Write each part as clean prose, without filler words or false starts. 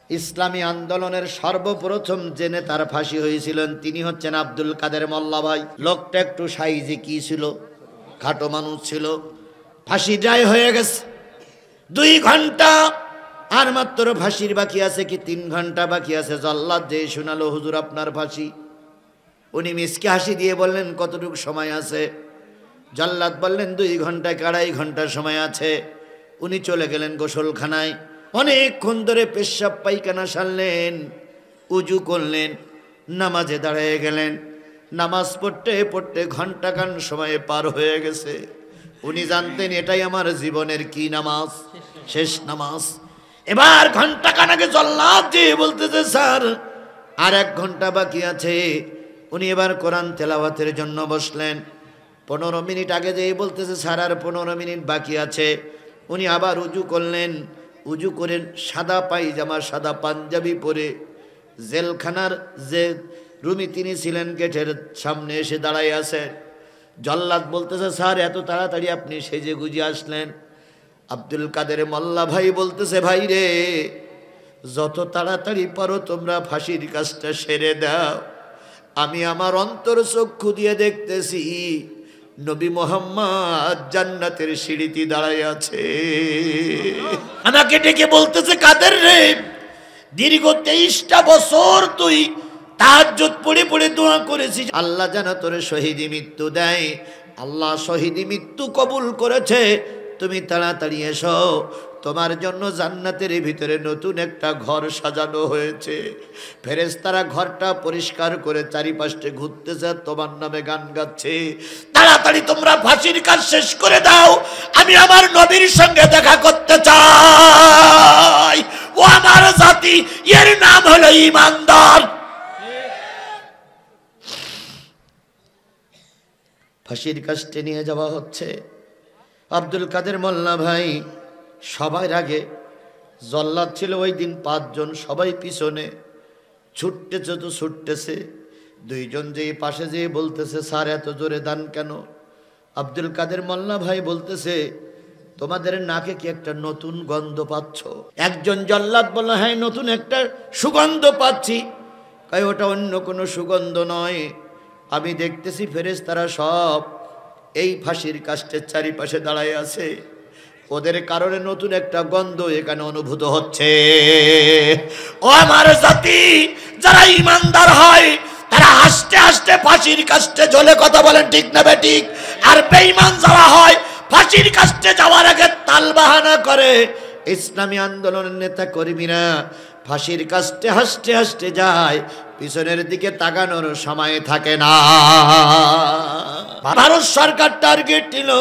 ইসলামী আন্দোলনের সর্বপ্রথম যে নেতার ফাঁসি হয়েছিলেন তিনি হচ্ছেন আব্দুল কাদের মোল্লা ভাই। লোকটা একটু সাইজে কি ছিল, খাটো মানুষ ছিল। ফাঁসি যায় হয়ে গেছে 2 ঘন্টা, আর মাত্র ফাঁসির বাকি আছে কি 3 ঘন্টা বাকি আছে। জল্লাদ যে শোনালো, হুজুর আপনার ফাঁসি। উনি মিসকে হাসি দিয়ে বললেন কতটুকু সময় আছে? জল্লাদ বললেন 2 ঘন্টা 2.5 ঘন্টা সময় আছে। উনি চলে গেলেন গোসলখানায়, অনেকক্ষণ ধরে পেশাব পায়খানা সারলেন, উজু করলেন, নামাজে দাঁড়িয়ে গেলেন। নামাজ পড়তে পড়তে ঘন্টাখান সময় পার হয়ে গেছে। উনি জানতেন এটাই আমার জীবনের কি নামাজ, শেষ নামাজ। এবার ঘন্টাখান আগে জল্লাদ যে বলতেছে স্যার আর 1 ঘন্টা বাকি আছে। উনি এবার কোরআন তেলাওয়াতের জন্য বসলেন। 15 মিনিট আগে যেয়ে বলতেছে স্যার আর 15 মিনিট বাকি আছে। উনি আবার উজু করলেন, উজু করে সাদা পায়জামা সাদা পাঞ্জাবি পরে জেলখানার যে রুমে তিনি ছিলেন গেটের সামনে এসে দাঁড়াই আছে। জল্লাদ বলতেছে স্যার এত তাড়াতাড়ি আপনি সেজে গুজে আসলেন? আব্দুল কাদের মোল্লা ভাই বলতেছে ভাই রে, যত তাড়াতাড়ি পারো তোমরা ফাঁসির কাজটা সেরে দাও। আমি আমার অন্তর চক্ষু দিয়ে দেখতেছি নবী মোহাম্মদ জান্নাতের সিঁড়িতে দাঁড়ায় আছে। আমাকে ডেকে বলতেছে কাদের রে, দীর্ঘ 23টা বছর তুই তাহাজ্জুদ পড়ে পড়ে দোয়া করেছিস, আল্লাহ যেন তোর শহীদি মৃত্যু দেয়। আল্লাহ শহীদি মৃত্যু কবুল করেছে, তুমি তাড়াতাড়ি এসো, তোমার জন্য জান্নাতের ভিতরে নতুন একটা ঘর সাজানো হয়েছে। ফেরেশতারা ঘরটা পরিষ্কার করে চারিপাশে ঘুরতেছে, তোমার নামে গান গাচ্ছে। তাড়াতাড়ি তোমরা ফাঁসির কাজ শেষ করে দাও, আমি আমার নবীর সঙ্গে দেখা করতে চাই। ও আমার জাতি, এর নাম হলো ঈমানদার। ফাঁসির কাজটা নিয়ে যাওয়া হচ্ছে। আব্দুল কাদের মোল্লা ভাই সবার আগে, জল্লাদ ছিল ওই দিন 5 জন, সবাই পিছনে ছুটতেছে তো ছুটতেছে। 2 জন যেই পাশে যেয়ে বলতেছে স্যার এত জোরে দান কেন? আব্দুল কাদের মোল্লা ভাই বলতেছে তোমাদের নাকে কি একটা নতুন গন্ধ পাচ্ছ? একজন জল্লাদ বলল হ্যাঁ নতুন একটা সুগন্ধ পাচ্ছি। কয় ওটা অন্য কোনো সুগন্ধ নয়, আমি দেখতেছি ফেরেশতারা সব এই ফাঁসির কাষ্ঠের চারিপাশে দাঁড়ায় আছে, ওদের কারণে নতুন একটা গন্ধ এখানে অনুভূত হচ্ছে। ও আমার জাতি, যারা ঈমানদার হয় তারা হাসতে হাসতে ফাঁসির কাষ্ঠে ঝোলে কথা বলেন, ঠিক না বেঠিক? আর বেঈমান যারা হয় ফাঁসির কাষ্ঠে যাওয়ার আগে তালবাহানা করে। ইসলামী আন্দোলনের নেতা কর্মীরা ফাঁসির কাষ্ঠে হাসতে হাসতে যায়, পিছনের দিকে তাকানোর সময় থাকে না। ভারত সরকার টার্গেট নিল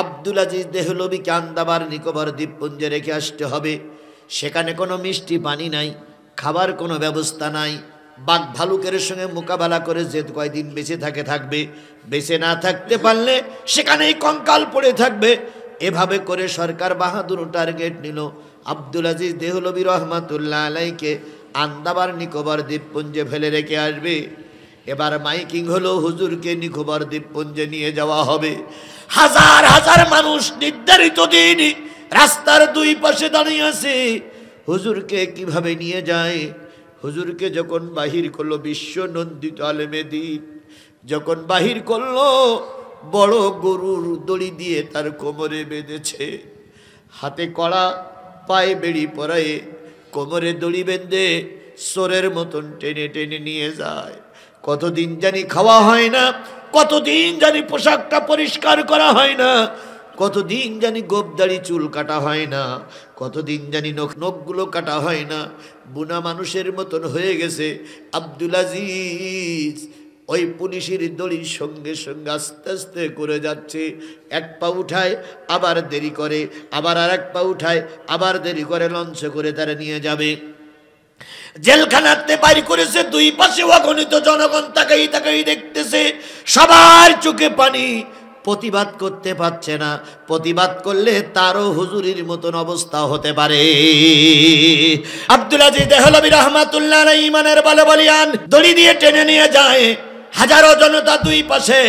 আব্দুল আজিজ দেহলভিকে আন্দামান নিকোবর দ্বীপপুঞ্জে রেখে আসতে হবে। সেখানে কোনো মিষ্টি পানি নাই, খাবার কোনো ব্যবস্থা নাই। বাঘ ভালুকের সঙ্গে মোকাবেলা করে যে কয়দিন বেঁচে থাকবে, বেঁচে না থাকতে পারলে সেখানেই কঙ্কাল পড়ে থাকবে। এভাবে করে সরকার বাহাদুর টার্গেট নিল আব্দুল আজিজ দেহলভি রহমাতুল্লাহ আলাইকে আন্দামান নিকোবর দ্বীপপুঞ্জে ফেলে রেখে আসবে। এবার মাইকিং হলো হুজুরকে নিকোবর দ্বীপপুঞ্জে নিয়ে যাওয়া হবে। হাজার হাজার মানুষ নির্ধারিত দিন রাস্তার 2 পাশে দাঁড়িয়ে আছে, হুজুরকে কিভাবে নিয়ে যায়। হুজুরকে যখন বাহির করলো বিশ্ব নন্দিত আলেমে দ্বীপ, যখন বাহির করলো বড় গরুর দড়ি দিয়ে তার কোমরে বেঁধেছে, হাতে কড়া পায়ে বেড়ি পরায়ে কোমরে দড়ি বেঁধে সোরের মতন টেনে টেনে নিয়ে যায়। কতদিন জানি খাওয়া হয় না, কতদিন জানি পোশাকটা পরিষ্কার করা হয় না, কতদিন জানি গোপদাড়ি চুল কাটা হয় না, কতদিন জানি নখগুলো কাটা হয় না। বুনা মানুষের মতন হয়ে গেছে। আব্দুল আজিজ ওই পুলিশের দড়ির সঙ্গে সঙ্গে আস্তে আস্তে করে যাচ্ছে। 1 পা উঠায় আবার দেরি করে, আবার আর 1 পা উঠায় আবার দেরি করে, লঞ্চে করে তারা নিয়ে যাবে। জেলখানাতে বাইর করেছে, 2 পাশে অগণিত জনগণ তাকাই তাকাই দেখতেছে, সবার চোখে পানি। প্রতিবাদ করতে পারছে না, প্রতিবাদ করলে তারও হুজুরির মতন অবস্থা হতে পারে। আব্দুল আজিজ দেহলভি রহমাতুল্লাহ আলাইহি ইমানের বলে বলিয়ান দড়ি দিয়ে টেনে নিয়ে যায়। হাজারো জনতা 2 পাশে,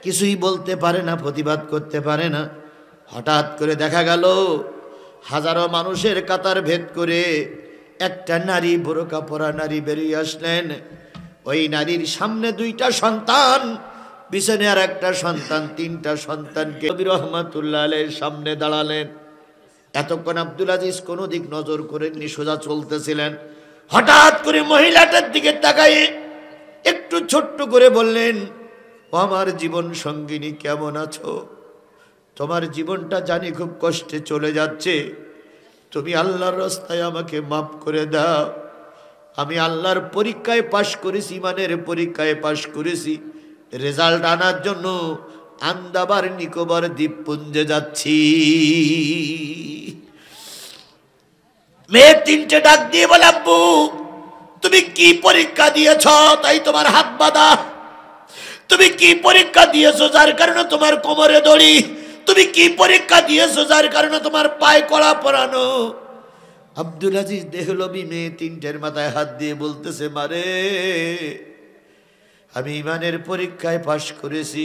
কিছুই বলতে পারে না, প্রতিবাদ করতে পারে না। হঠাৎ করে দেখা গেল হাজারো মানুষের কাতার ভেদ করে একটা নারী, বোরকা পরা নারী বেরিয়ে আসলেন। ওই নারীর সামনে দুইটা সন্তান, পিছনে আর একটা সন্তান, তিনটা সন্তানকে নবী রহমাতুল্লাহ আলাইহির সামনে দাঁড়ালেন। এতক্ষণ আব্দুল আজিজ কোনো দিক নজর করেননি, সোজা চলতেছিলেন। হঠাৎ করে মহিলাটার দিকে তাকায়ে একটু ছোট্ট করে বললেন, ও আমার জীবন সঙ্গিনী, কেমন আছো? তোমার জীবনটা জানি খুব কষ্টে চলে যাচ্ছে, তুমি আল্লাহর রাস্তায় আমাকে মাফ করে দাও। আমি আল্লাহর পরীক্ষায় পাশ করেছি, ইমানের পরীক্ষায় পাশ করেছি, রেজাল্ট আনার জন্য আন্দাবার নিকোবর দ্বীপপুঞ্জে যাচ্ছি। মেয়ে তিনটে ডাক দিয়ে বলে, আব্বু তুমি কি পরীক্ষা দিয়েছ তাই তোমার হাত বাঁধা? তুমি কি পরীক্ষা দিয়েছো যার কারণে তোমার কোমরে দড়ি? তুমি কি পরীক্ষা দিয়েছো যার কারণে তোমার পায়ে কড়া পরানো? আব্দুল আজিজ দেহলবি মেয়ে তিনটের মাথায় হাত দিয়ে বলতেছে, মারে আমি ইমানের পরীক্ষায় পাশ করেছি,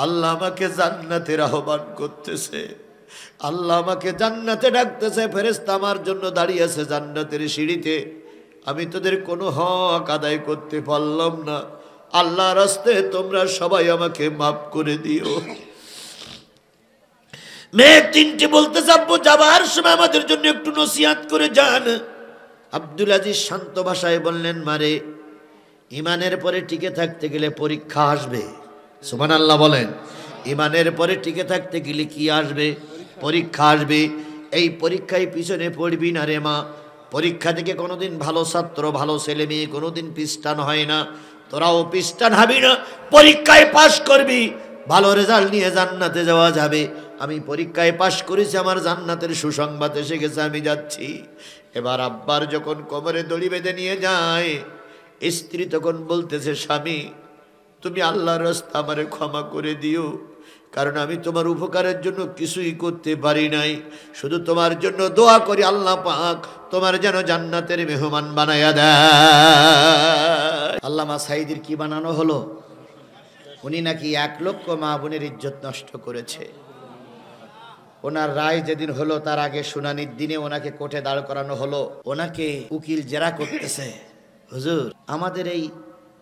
আল্লাহ আমাকে জান্নাতের আহ্বান করতেছে, আল্লাহ আমাকে জান্নাতে ডাকতেছে, ফেরেশতা আমার জন্য দাঁড়িয়ে আছে জান্নাতের সিঁড়িতে, আমি তোদের কোনো হক আদায় করতে পারলাম না, আল্লাহ রাস্তায় তোমরা সবাই আমাকে মাফ করে দিও। মেয়ে তিনটে বলতেছে, আব্বু যাবার সময় আমাদের জন্য একটু নসিহত করে যান। আব্দুল আজিজ শান্ত ভাষায় বললেন, মারে ইমানের পরে টিকে থাকতে গেলে পরীক্ষা আসবে। সুবহানাল্লাহ বলেন। ইমানের পরে টিকে থাকতে গেলে কি আসবে? পরীক্ষা আসবে। এই পরীক্ষায় পিছনে পড়বি না রে মা। পরীক্ষা থেকে কোনোদিন ভালো ছাত্র, ভালো ছেলে মেয়ে কোনোদিন পিস্টান হয় না, তোরাও পিস্টান হবি না, পরীক্ষায় পাশ করবি, ভালো রেজাল্ট নিয়ে জান্নাতে যাওয়া যাবে। আমি পরীক্ষায় পাশ করেছি, আমার জান্নাতের সুসংবাদ এসে গেছে, আমি যাচ্ছি। এবার আব্বার যখন কোমরে দড়ি বেঁধে নিয়ে যায়, স্ত্রী তখন বলতেছে, স্বামী তুমি আল্লাহর রাস্তা আমারে ক্ষমা করে দিও, কারণ আমি তোমার উপকারের জন্য কিছুই করতে পারি নাই, শুধু তোমার জন্য দোয়া করি আল্লাহ পাক তোমার যেন জান্নাতের মেহমান বানায়া দেয়। আল্লামা সাঈদীর কি বানানো হলো? উনি নাকি 1 লক্ষ মা বোনের ইজ্জত নষ্ট করেছে। ওনার রায় যেদিন হলো তার আগে শুনানির দিনে ওনাকে কোর্টে দাঁড় করানো হলো। ওনাকে উকিল জেরা করতেছে, হুজুর আমাদের এই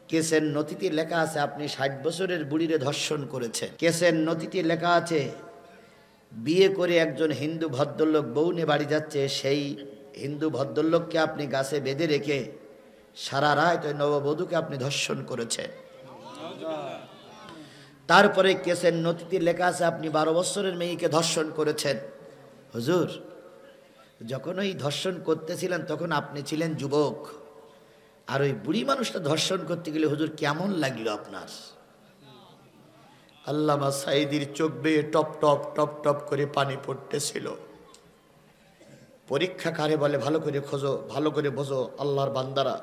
কেসের নথিতে লেখা আছে আপনি 60 বছরের বুড়িরে ধর্ষণ করেছেন। কেসের নথিতে লেখা আছে বিয়ে করে একজন হিন্দু ভদ্রলোক বউ নিয়ে বাড়ি যাচ্ছে, সেই হিন্দু ভদ্রলোককে আপনি গাছে বেঁধে রেখে সারা রাত ওই নববধূকে আপনি ধর্ষণ করেছেন। তারপরে কেসের নথিতে লেখা আছে আপনি 12 বছরের মেয়েকে ধর্ষণ করেছেন। হুজুর যখন ওই ধর্ষণ করতেছিলেন তখন আপনি ছিলেন যুবক, আর ওই বুড়ি মানুষটা ধর্ষণ করতে গেলে হুজুর কেমন লাগলো আপনার? আল্লামা সাঈদীর চোখ বেয়ে টপ টপ টপ টপ করে পানি পড়তেছিল। পরীক্ষা কারে বলে ভালো করে খোঁজো, ভালো করে বোঝো আল্লাহর বান্দারা।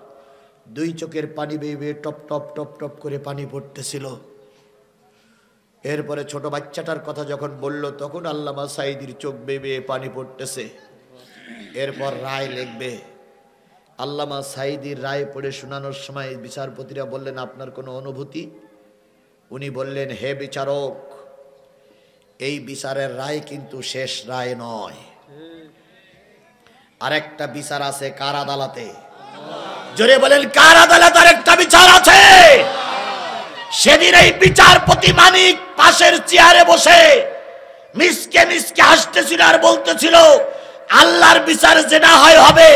2 চোখের পানি বেয়ে বেয়ে টপ টপ টপ টপ করে পানি পড়তেছিল। এরপরে ছোট বাচ্চাটার কথা যখন বলল তখন আল্লামা সাঈদীর চোখ বেয়ে বেয়ে পানি পড়তেছে। এরপর রায় লিখবে। আল্লামা সাঈদীর রায় পড়ে শোনানোর সময় বিচারপতিরা বললেন, আপনার কোনো অনুভূতি? উনি বললেন, হে বিচারক, এই বিচারের রায় কিন্তু শেষ রায় নয়, আরেকটা বিচার আছে কার আদালতে। জোরে বলেন, কার আদালত আরেকটা বিচার আছে। সেদিন এই বিচারপতি মানিক পাশের চেয়ারে বসে মিসকে মিসকে হাসতেছিল আর বলতেছিল, আল্লাহর বিচার যে না হয় হবে,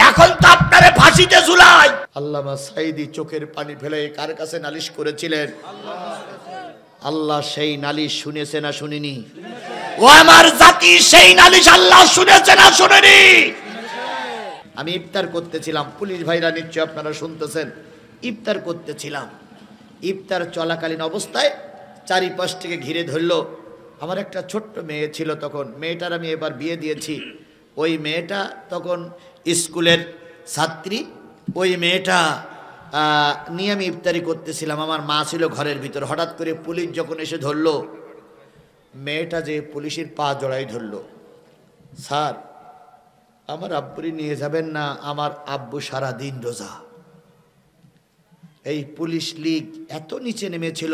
এখন তো আপনারে ফাঁসিতে ঝুলাই। আল্লামা সাঈদী চোখের পানি ফেলে কার কাছে নালিশ করেছিলেন? আল্লাহ সেই নালিশ শুনেছে না শুনেনি? ও আমার জাতি, সেই নালিশ আল্লাহ শুনেছে না শুনেনি? আমি ইফতার করতেছিলাম, পুলিশ ভাইরা নিশ্চয় আপনারা শুনতেছেন, ইফতার করতেছিলাম। ইফতার চলাকালীন অবস্থায় চারিপাশ থেকে ঘিরে ধরলো। আমার একটা ছোট্ট মেয়ে ছিল তখন, মেয়েটার আমি এবার বিয়ে দিয়েছি। ওই মেয়েটা তখন স্কুলের ছাত্রী। ওই মেয়েটা নিয়ে আমি ইফতারি করতেছিলাম, আমার মা ছিল ঘরের ভিতর। হঠাৎ করে পুলিশ যখন এসে ধরলো, মেয়েটা যে পুলিশের পা জড়াই ধরলো, স্যার আমার আব্বুরি নিয়ে যাবেন না, আমার আব্বু সারা দিন রোজা। এই পুলিশ লীগ এত নিচে নেমেছিল,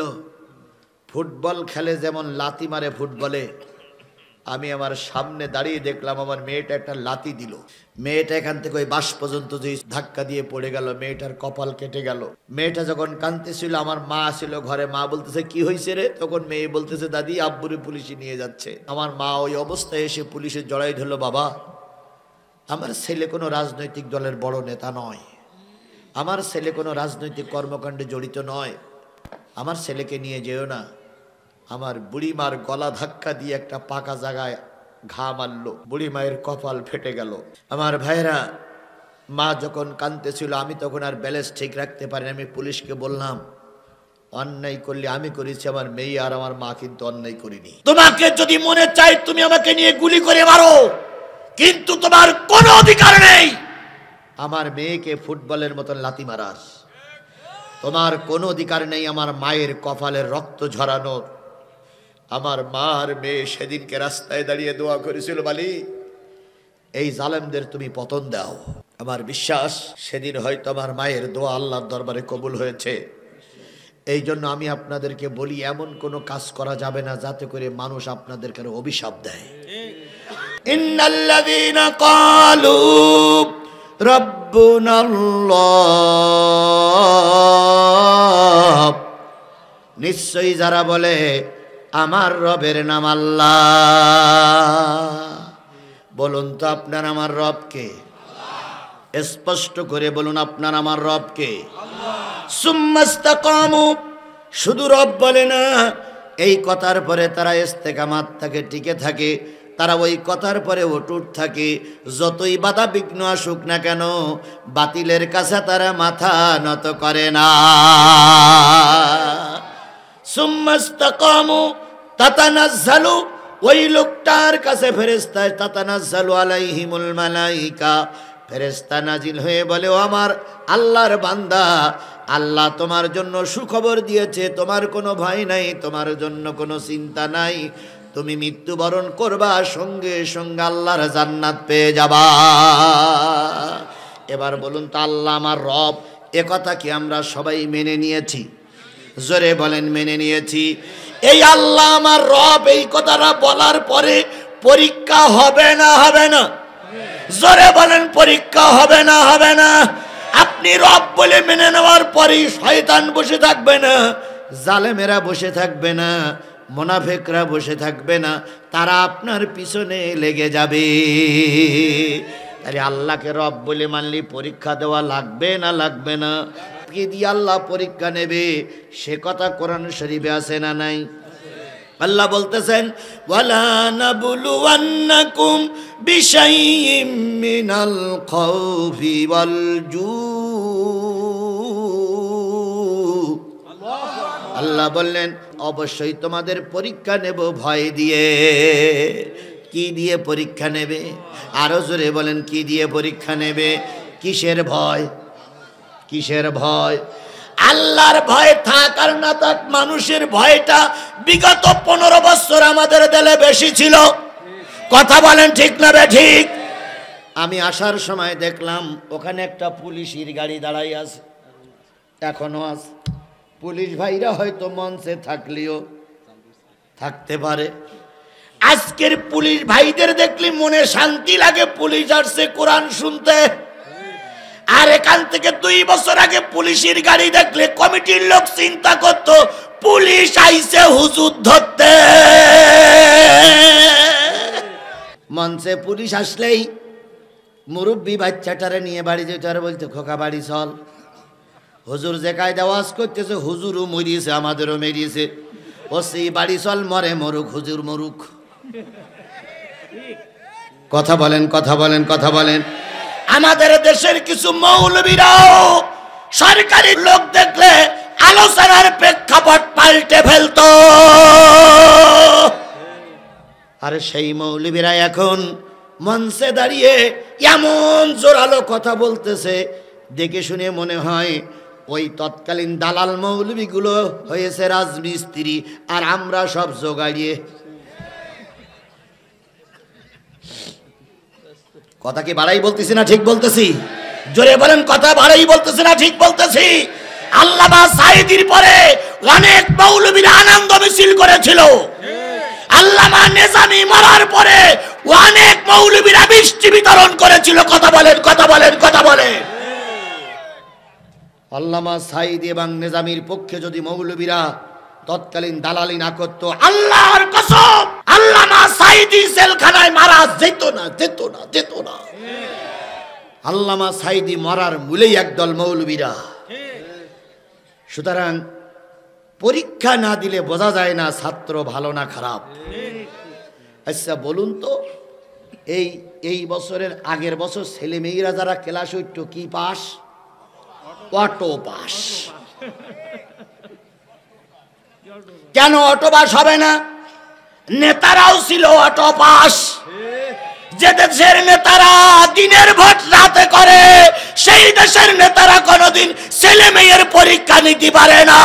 ফুটবল খেলে যেমন লাথি মারে ফুটবলে, আমি আমার সামনে দাঁড়িয়ে দেখলাম আমার মেয়েটা একটা লাথি দিল। মেয়েটা এখান থেকে ওই বাস পর্যন্ত যে ধাক্কা দিয়ে পড়ে গেল, মেয়েটার কপাল কেটে গেল। মেয়েটা যখন কাঁদতেছিল, আমার মা ছিল ঘরে, মা বলতেছে কি হয়েছে রে? তখন মেয়ে বলতেছে দাদি আব্বুরে পুলিশে নিয়ে যাচ্ছে। আমার মা ওই অবস্থায় এসে পুলিশে জড়াই ধরলো, বাবা আমার ছেলে কোনো রাজনৈতিক দলের বড় নেতা নয়, আমার ছেলে কোনো রাজনৈতিক কর্মকাণ্ডে জড়িত নয়, আমার ছেলেকে নিয়ে যেও না। আমার বুড়িমার গলা ধাক্কা দিয়ে একটা পাকা জায়গায় ঘা মারলো, বুড়ি মায়ের কপাল ফেটে গেল। আমার ভাইরা, মা যখন কাঁদতেছিল আমি তখন আর ব্যালেন্স ঠিক রাখতে পারিনি। আমি পুলিশকে বললাম অন্যায় করলে আমি করেছি, আমার মেয়ে আর আমার মা কিন্তু অন্যায় করিনি। তোমাকে যদি মনে চাই তুমি আমাকে নিয়ে গুলি করে মারো, কিন্তু তোমার কোনো অধিকার নেই আমার মেয়েকে ফুটবলের মতন লাথি মারার। তোমার কোনো অধিকার নেই আমার মায়ের কপালের রক্ত ঝরানোর। আমার মা আর মেয়ে সেদিনকে রাস্তায় দাঁড়িয়ে দোয়া করেছিল, মালিক এই জালেমদের তুমি পতন দাও। আমার বিশ্বাস সেদিন হয়তো আমার মায়ের দোয়া আল্লাহর দরবারে কবুল হয়েছে। এই জন্য আমি আপনাদেরকে বলি, এমন কোনো কাজ করা যাবে না যাতে করে মানুষ আপনাদেরকে অভিশাপ দেয়। ইন্নাল্লাযীনা ক্বালু রাব্বুনাল্লাহ, নিশ্চয়ই যারা বলে আমার রবের নাম আল্লাহ। বলুন তো আপনার আমার রব কে? স্পষ্ট করে বলুন আপনার আমার রব কে? সুম্মাস্তাকামু, শুধু রব বলে না, এই কথার পরে তারা ইস্তেকামাত থাকে, টিকে থাকে, তারা ওই কথার পরে অটুট থাকে। যতই বাধা বিঘ্ন আসুক না কেন বাতিলের কাছে তারা মাথা নত করে না। সুম্মাস্তাকামু তাতানাজ্জালু, ওই লোকটার কাছে ফেরেশতা, তাতানাজ্জালু আলাইহিমুল মালাইকা, ফেরেশতা নাজিল হয়ে বলে ও আমার আল্লাহর বান্দা, আল্লাহ তোমার জন্য সুখবর দিয়েছে, তোমার কোনো ভয় নাই, তোমার জন্য কোনো চিন্তা নাই, তুমি মৃত্যুবরণ করবা, সঙ্গে সঙ্গে আল্লাহর জান্নাত পেয়ে যাবা। এবার বলুন তো আল্লাহ আমার রব, এ কথা কি আমরা সবাই মেনে নিয়েছি? জোরে বলেন মেনে নিয়েছি। এই আল্লাহ আমার রব, এই কথাটা বলার পরে পরীক্ষা হবে না হবে না? জোরে বলেন পরীক্ষা হবে না হবে না? আপনি রব বলে মেনে নেওয়ার পরেই শয়তান বসে থাকবে না, জালেমেরা বসে থাকবে না, মুনাফিকরা বসে থাকবে না, তারা আপনার পিছনে লেগে যাবে। আরে আল্লাহকে রব বলে মানলি পরীক্ষা দেওয়া লাগবে না লাগবে না? কি দিয়ে আল্লাহ পরীক্ষা নেবে সে কথা কোরআন শরীফে আছে না নাই? আল্লাহ বলতেছেন ওয়ালা নাবলুওয়ান্নাকুম বিশাইইম মিনাল খাউফি ওয়াল জু। আল্লাহ বললেন অবশ্যই তোমাদের পরীক্ষা নেব ভয় দিয়ে। কি দিয়ে পরীক্ষা নেবে? আরো জোরে বলেন কি দিয়ে পরীক্ষা নেবে? কিসের ভয়? কিসের ভয়? আল্লাহর ভয় থাক আর না থাক, মানুষের ভয়টা বিগত 15 বছর আমাদের দিলে বেশি ছিল। কথা বলেন ঠিক না বে ঠিক? আমি আসার সময় দেখলাম ওখানে একটা পুলিশের গাড়ি দাঁড়াই আছে, এখনো আছে। পুলিশ ভাইরা হয়তো মঞ্চে থাকলেও থাকতে পারে। আজকের পুলিশ ভাইদের দেখলে মনে শান্তি লাগে, পুলিশ আসছে কোরআন শুনতে। আর এখান থেকে 2 বছর আগে পুলিশের গাড়ি দেখলে কমিটির লোক চিন্তা করত পুলিশ আইছে হুজুর ধরতে। মঞ্চে পুলিশ আসলেই মুরব্বী বাচ্চাটারে নিয়ে বাড়ি যেতে আর বলতে খোকা বাড়ি চল। হুজুর যে কায়দা ওয়াজ করতেছে, হুজুরও মরিয়েছে আমাদেরও মেরিয়েছে, ও সেই বাড়ি চল, মরে মরুক হুজুর মরুক। কথা বলেন কথা বলেন কথা বলেন। আমাদের দেশের কিছু মৌলবীরাও সরকারি লোক দেখলে আলোচনার প্রেক্ষাপট পাল্টে ফেলতো। আর সেই মৌলবীরা এখন মঞ্চে দাঁড়িয়ে এমন জোরালো কথা বলতেছে, দেখে শুনে মনে হয় ওই তৎকালীন দালাল মৌলবীগুলো হয়েছে রাজমিস্ত্রি, আর আমরা সব জোগাড়িয়ে। কথা কি বাড়াই বলতেছি না ঠিক বলতেছি? জোরে বলেন কথা বাড়াই বলতেছি না ঠিক বলতেছি? আল্লামা সাঈদীর পরে অনেক মৌলবীরা আনন্দ মিছিল করেছিল। আল্লামা নিজামী মরার পরে অনেক মৌলবীরা বৃষ্টি বিতরণ করেছিল। কথা বলেন, কথা বলেন, কথা বলেন। আল্লামা সাঈদী এবং নিজামীর পক্ষে যদি মৌলবীরা তৎকালীন দালালি না করতো, আল্লাহর কসম আল্লামা সাঈদী জেলখানায় মারা যেত না, যেত না, যেত না। আল্লামা সাঈদী মরার মূলেই একদল মৌলবীরা। সুতরাং পরীক্ষা না দিলে বোঝা যায় না ছাত্র ভালো না খারাপ। আচ্ছা বলুন তো, এই বছরের আগের বছর ছেলে মেয়েরা যারা ক্লাস 8 কি পাস? Auto pass. কেন অটো পাস হবে না? নেতারাও ছিল অটো পাস। যে দেশের নেতারা দিনের ভোট রাতে করে, সেই দেশের নেতারা কোনোদিন ছেলে মেয়ের পরীক্ষা নিতে পারে না।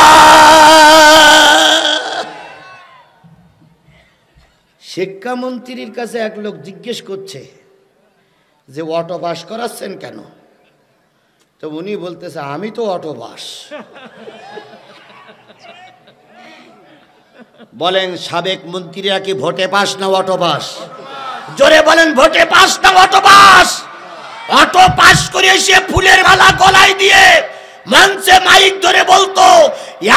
শিক্ষামন্ত্রীর কাছে এক লোক জিজ্ঞেস করছে যে অটো পাস করাচ্ছেন কেন? তো উনি বলতেছে আমি তো অটো পাস। বলেন সাবেক মন্ত্রীরা কি ভোটে পাস না অটো পাস? জোরে বলেন, ভোটে পাস না অটো পাস? অটো পাস করে সে ফুলের মালা গলায় দিয়ে মঞ্চে মাইক ধরে বলতো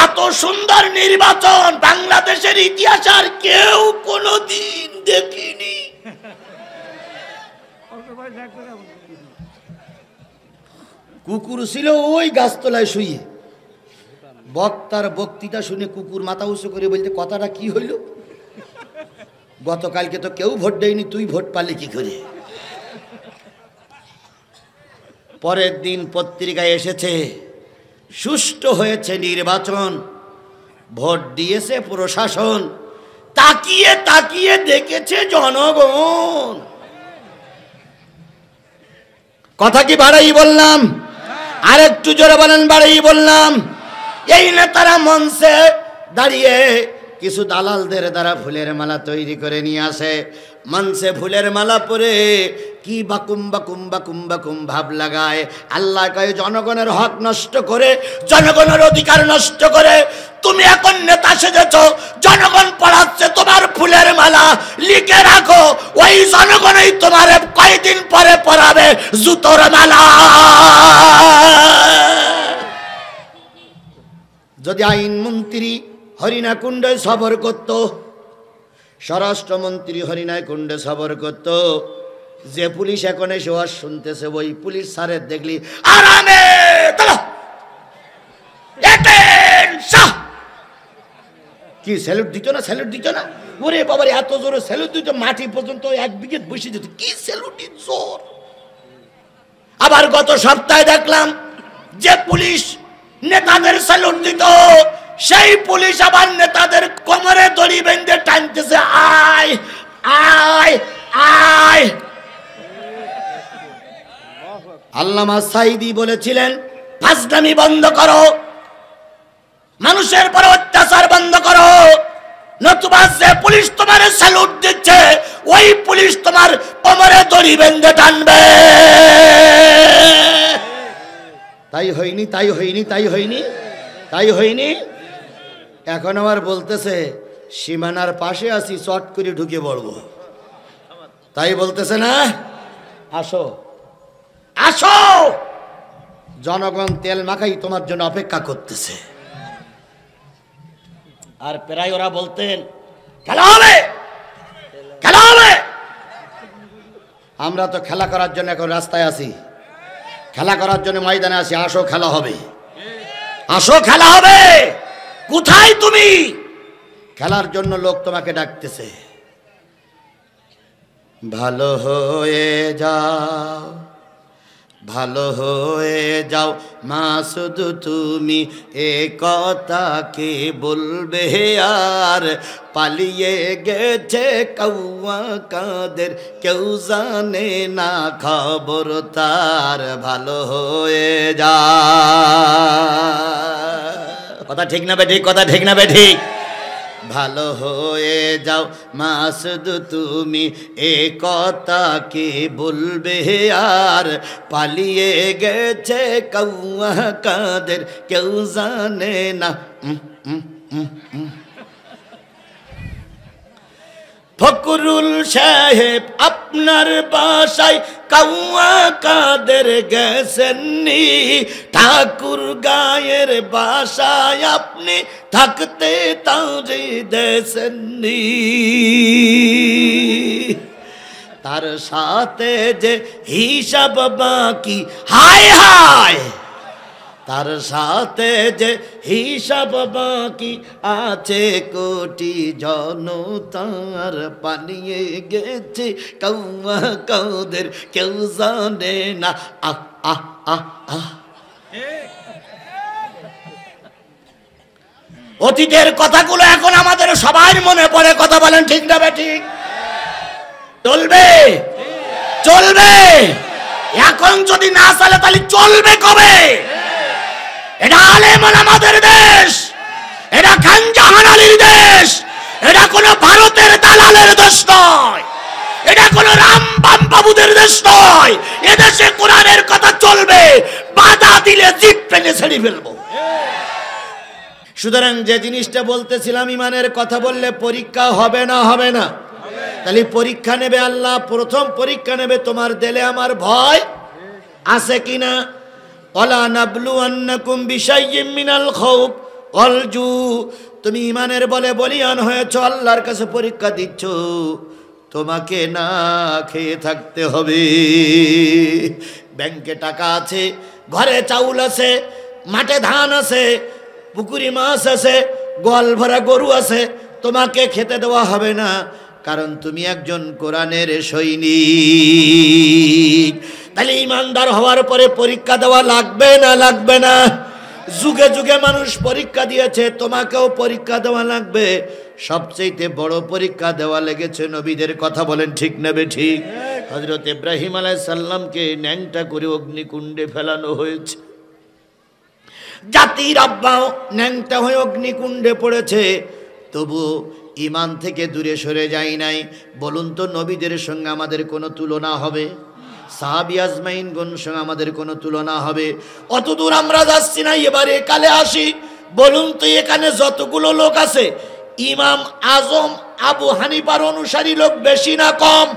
এত সুন্দর নির্বাচন বাংলাদেশের ইতিহাস আর কেউ কোনোদিন দেখিনি। কুকুর ছিল ওই গাছতলায় শুয়ে। বক্তার বক্তৃতা শুনে কুকুর মাথা উঁচু করে বলতে কথাটা কি হইল? গতকালকে তো কেউ ভোট দেয়নি, তুই ভোট পালি কি করে? পরের দিন পত্রিকায় এসেছে সুষ্ঠু হয়েছে নির্বাচন, ভোট দিয়েছে প্রশাসন, তাকিয়ে তাকিয়ে দেখেছে জনগণ। কথা কি বাড়াই বললাম? আর একটু জোরে বলেন, বাড়াই বললাম? এই নেতারা মঞ্চে দাঁড়িয়ে কিছু দালালদের দ্বারা ফুলের মালা তৈরি করে নিয়ে আসে। মঞ্চে ফুলের মালা পরে কি বাকুম বাকুম বাকুম বাকুম ভাব লাগায়। আল্লাহ কয় জনগণের হক নষ্ট করে, জনগণের অধিকার নষ্ট করে তুমি এখন নেতা সেজেছ। জনগণ পড়াচ্ছে তোমার ফুলের মালা, লিখে রাখো ওই জনগণই তোমার কয়েকদিন পরে পড়াবে জুতোর মালা। যদি আইনমন্ত্রী হরিণাকুণ্ডে সফর করত, স্বরাষ্ট্রমন্ত্রী হরিণাকুণ্ডে সফর করত, যে পুলিশ এখন এসে ওয়াজ শুনতেছে ওই পুলিশ স্যারের দেখলি আরামে কি স্যালুট দিত না? স্যালুট দিত না? ওরে বাবার এত জোরে স্যালুট দিত, মাটি পর্যন্ত 1 বিঘে বসে যেত। কি স্যালুটের জোর! আবার গত সপ্তাহে দেখলাম যে পুলিশ নেতাদের স্যালুট দিত, সেই পুলিশ আবার নেতাদের কোমরে দড়ি বেঁধে টানতেছে, আয় আয় আয়। আল্লামা সাঈদী বলেছিলেন ফাজলামি বন্ধ করো, মানুষের পর অত্যাচার বন্ধ করো, নতুবা যে পুলিশ তোমার স্যালুট দিচ্ছে ওই পুলিশ তোমার কোমরে দড়ি বেঁধে টানবে। তাই হয়নি, তাই হয়নি, তাই হয়নি, তাই হয়নি। এখন আবার বলতেছে সীমানার পাশে আছি, চট করে ঢুকে পড়বো। তাই বলতেছে না? আসো আসো, জনগণ তেল মাখাই তোমার জন্য অপেক্ষা করতেছে। আর প্রায় ওরা বলতেন খেলা হবে, খেলা হবে। আমরা তো খেলা করার জন্য এখন রাস্তায় আছি, খেলা করার জন্য ময়দানে আছি। আসো খেলা হবে, আসো খেলা হবে। কোথায় তুমি? খেলার জন্য লোক তোমাকে ডাকতেছে। ভালো হয়ে যাও, ভালো হয়ে যাও মাসুদ তুমি, এ কথা কে বলবে আর? পালিয়ে গেছে কৌয়া কাদের, কেউ জানে না খবর তার। ভালো হয়ে যা। কথা ঠিক না বেঠিক? কথা ঠিক না বেঠিক? ভালো হয়ে যাও মাসুদ তুমি, এ কথা কে বলবে আর? পালিয়ে গেছে কৌয়া কাদের, কেউ জানে না। ফকরুল সাহেব আপনার বাসায় কাউয়া কাদের গেছেননি, ঠাকুর গায়ের বাসায় আপনি থাকতে তাঁরে দেশেননি। তার সাথে যে হিসাব বাকি, হায় হায়, তার সাথে যে হিসাব বাকি আছে কোটি জনতার, পানিয়ে গেছে কাউয়া কাদের কেউ জানে না। আহ আহ আহ আহ। অতীতের কথাগুলো এখন আমাদের সবার মনে পড়ে, কথা বলেন ঠিক না ঠিক? চলবে চলবে, এখন যদি না চলে তাহলে চলবে কবে? এটা আলেম আমাদের দেশ, এটা খান জাহান আলীর দেশ, এটা কোন ভারতের দালালের দেশ নয়, এটা কোন রাম বাম বাবুদের দেশ নয়। এদেশে কোরআনের কথা চলবে, বাধা দিলে জিপ টেনে ছেড়ে ফেলবো। সুতরাং যে জিনিসটা বলতেছিলাম, ইমানের কথা বললে পরীক্ষা হবে না, হবে না? তাহলে পরীক্ষা নেবে আল্লাহ, প্রথম পরীক্ষা নেবে তোমার দিলে আমার ভয় আছে কিনা। ওয়ালা নাবলুয়ান্নাকুম বিশাইয়্যিম মিনাল খাউফ ওয়াল জু, তুমি ইমানের বলে বলিয়ান হয়েছ, আল্লাহর কাছে পরীক্ষা দিচ্ছ, তোমাকে না খেয়ে থাকতে হবে। ব্যাংকে টাকা আছে, ঘরে চাউল আছে, মাঠে ধান আছে, পুকুরি মাছ আছে, গোয়াল ভরা গরু আছে, তোমাকে খেতে দেওয়া হবে না, কারণ তুমি একজন কোরআনের সৈনিক। তাহলে ইমানদার হওয়ার পরে পরীক্ষা দেওয়া লাগবে না, লাগবে না? যুগে যুগে মানুষ পরীক্ষা দিয়েছে, তোমাকেও পরীক্ষা দেওয়া লাগবে। সবচেয়ে বড় পরীক্ষা দেওয়া লেগেছে নবীদের, কথা বলেন ঠিক নেবে ঠিক? হযরত ইব্রাহিম আলাইহিস সালামকে ন্যাংটা করে অগ্নিকুণ্ডে ফেলানো হয়েছে, জাতির আব্বাও ন্যাংটা হয়ে অগ্নিকুণ্ডে পড়েছে, তবু ইমান থেকে দূরে সরে যায় নাই। বলুন তো, নবীদের সঙ্গে আমাদের কোনো তুলনা হবে? সাহাবী আজমাইনগণ সঙ্গে আমাদের কোনো তুলনা হবে? অত দূর আমরা যাচ্ছি না, এবারে কালে আসি। বলুন তো, এখানে যতগুলো লোক আছে, ইমাম আজম আবু হানিফার অনুসারী লোক বেশি না কম?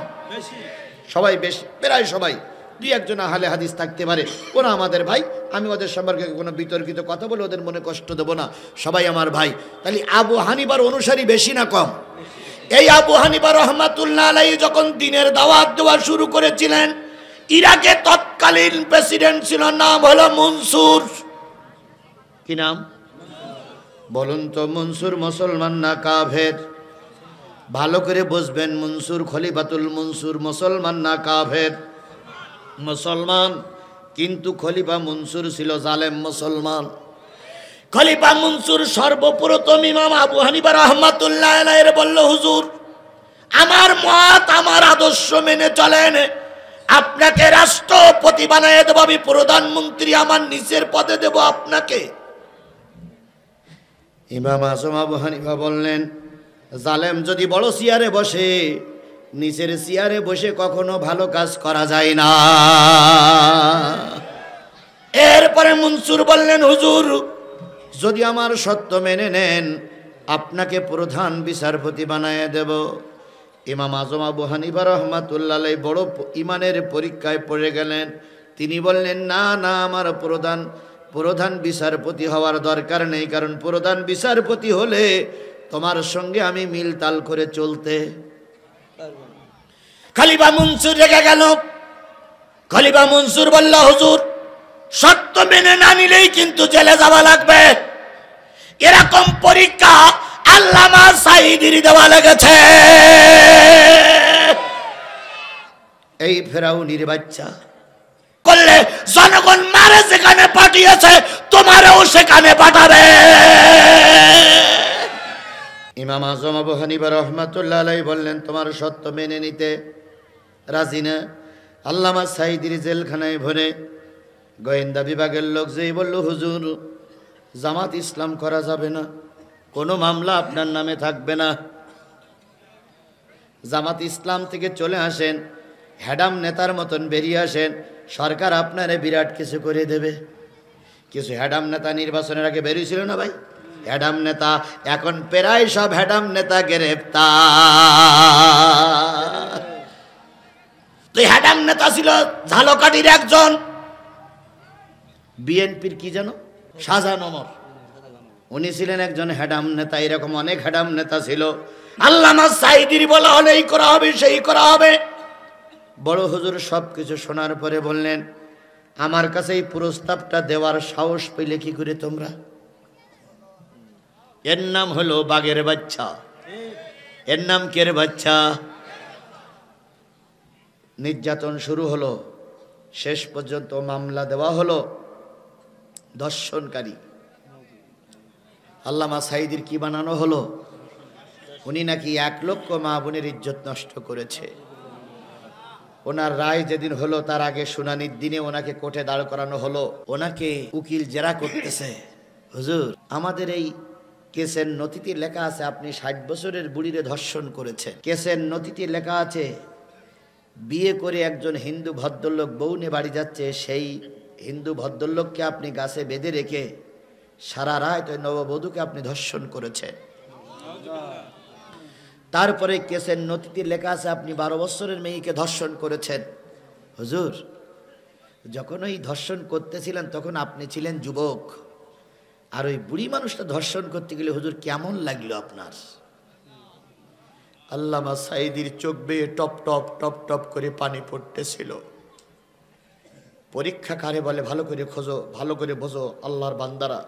সবাই বেশি, প্রায় সবাই। দুই একজন আহলে হাদিস থাকতে পারে, ওরা আমাদের ভাই, আমি ওদের সম্পর্কে কোনো বিতর্কিত কথা বলে ওদের মনে কষ্ট দেবো না, সবাই আমার ভাই। তাহলে আবু হানিফার অনুসারী বেশি না কম? এই আবু হানিফা রহমাতুল্লাহ আলাইহি যখন দ্বীনের দাওয়াত দেওয়া শুরু করেছিলেন, ইরাকে তৎকালীন প্রেসিডেন্ট ছিল, নাম হলো মনসুর। কি নাম বলুন তো? মনসুর মুসলমান না কাফের? ভালো করে বুঝবেন, মনসুর খলিফাতুল মনসুর মুসলমান না কাফের? মুসলমান, কিন্তু খলিফা মনসুর ছিল জালেম মুসলমান। খলিফা মনসুর সর্বপ্রথম ইমাম আবু হানিফা রাহমাতুল্লাহ আলাইহি বলল, হুজুর আমার মত, আমার আদর্শ মেনে চলেন, আপনাকে রাষ্ট্রপতি বানায় দেব, আমি প্রধানমন্ত্রী আমার নিচের পদে দেব আপনাকে। ইমাম আজম আবু হানিফা বললেন, জালেম যদি বড় চেয়ারে বসে, নিচের চেয়ারে বসে কখনো ভালো কাজ করা যায় না। এরপরে মনসুর বললেন, হুজুর যদি আমার সত্য মেনে নেন, আপনাকে প্রধান বিচারপতি বানায় দেব। ইমাম আজম আবু হানিফা রাহমাতুল্লাহ আলাইহি বড় ইমানের পরীক্ষায় পড়ে গেলেন। তিনি বললেন, না না, আমার প্রধান বিচারপতি হওয়ার দরকার নেই, কারণ প্রধান বিচারপতি হলে তোমার সঙ্গে আমি মিল তাল করে চলতে। খলিফা মনসুর রেগে গেল। খলিফা মনসুর বলল, হুজুর সত্য মেনে না নিলেই কিন্তু জেলে যাওয়া লাগবে। এরকম পরীক্ষা আল্লামা সাঈদীর দেওয়া লেগেছে। এই ফেরাউনির বাচ্চা করলে জনগণ মারে যেখানে পাঠিয়েছে, তোমারও সেখানে পাঠাবে। ইমাম আজম আবু হানিফা রাহমাতুল্লাহ আলাইহি বললেন, তোমার সত্য মেনে নিতে রাজি না। আল্লামা সাঈদীর জেলখানায় ভরে গোয়েন্দা বিভাগের লোক যেই বলল, হুজুর জামাত ইসলাম করা যাবে না, কোনো মামলা আপনার নামে থাকবে না, জামাত ইসলাম থেকে চলে আসেন, হ্যাডাম নেতার মতন বেরিয়ে আসেন, সরকার আপনারে বিরাট কিছু করে দেবে। কিছু হ্যাডাম নেতা নির্বাচনের আগে বেরিয়েছিল না ভাই, হ্যাডাম নেতা। এখন প্রায় সব হ্যাডাম নেতা গ্রেফতার। তো হ্যাডাম নেতা ছিল ঝালকাঠির একজন বিএনপির কি যেন শাহজাহান ওমর, উনি ছিলেন একজন হ্যাডাম নেতা। এরকম অনেক হ্যাডাম নেতা ছিল। আল্লামা সাঈদীর বলা হলে এই করা হবে সেই করা হবে। বড় হুজুর সবকিছু শোনার পরে বললেন, আমার কাছে এই প্রস্তাবটা দেওয়ার সাহস পেলে কি করে তোমরা? এর নাম হলো বাঘের বাচ্চা। এর নাম কের বাচ্চা? নির্যাতন শুরু হলো, শেষ পর্যন্ত মামলা দেওয়া হলো ধর্ষণকারী। আল্লামা সাঈদীর কি বানানো হলো? উনি নাকি 1 লক্ষ মা বোনের ইজ্জত নষ্ট করেছে। ওনার রায় যেদিন হলো তার আগে শুনানির দিনে ওনাকে কোর্টে দাঁড় করানো হলো। ওনাকে উকিল জেরা করতেছে, হুজুর আমাদের এই কেসের নথিতে লেখা আছে আপনি 60 বছরের বুড়িরে ধর্ষণ করেছেন। কেসের নথিতে লেখা আছে বিয়ে করে একজন হিন্দু ভদ্রলোক বউ নিয়ে বাড়ি যাচ্ছে, সেই হিন্দু ভদ্রলোককে আপনি গাছে বেঁধে রেখে সারা রাত ওই নববধূকে আপনি ধর্ষণ করেছেন। তারপরে কেসের নথিতে লেখা আছে আপনি 12 বছরের মেয়েকে ধর্ষণ করেছেন। হুজুর যখন ওই ধর্ষণ করতেছিলেন তখন আপনি ছিলেন যুবক, আর ওই বুড়ি মানুষটা ধর্ষণ করতে গেলে হুজুর কেমন লাগলো আপনার? আল্লামা সাঈদীর চোখ বেয়ে টপ টপ টপ টপ করে পানি পড়তেছিল। পরীক্ষাকারে বলে ভালো করে খোঁজো, ভালো করে বোঝো আল্লাহর বান্দারা,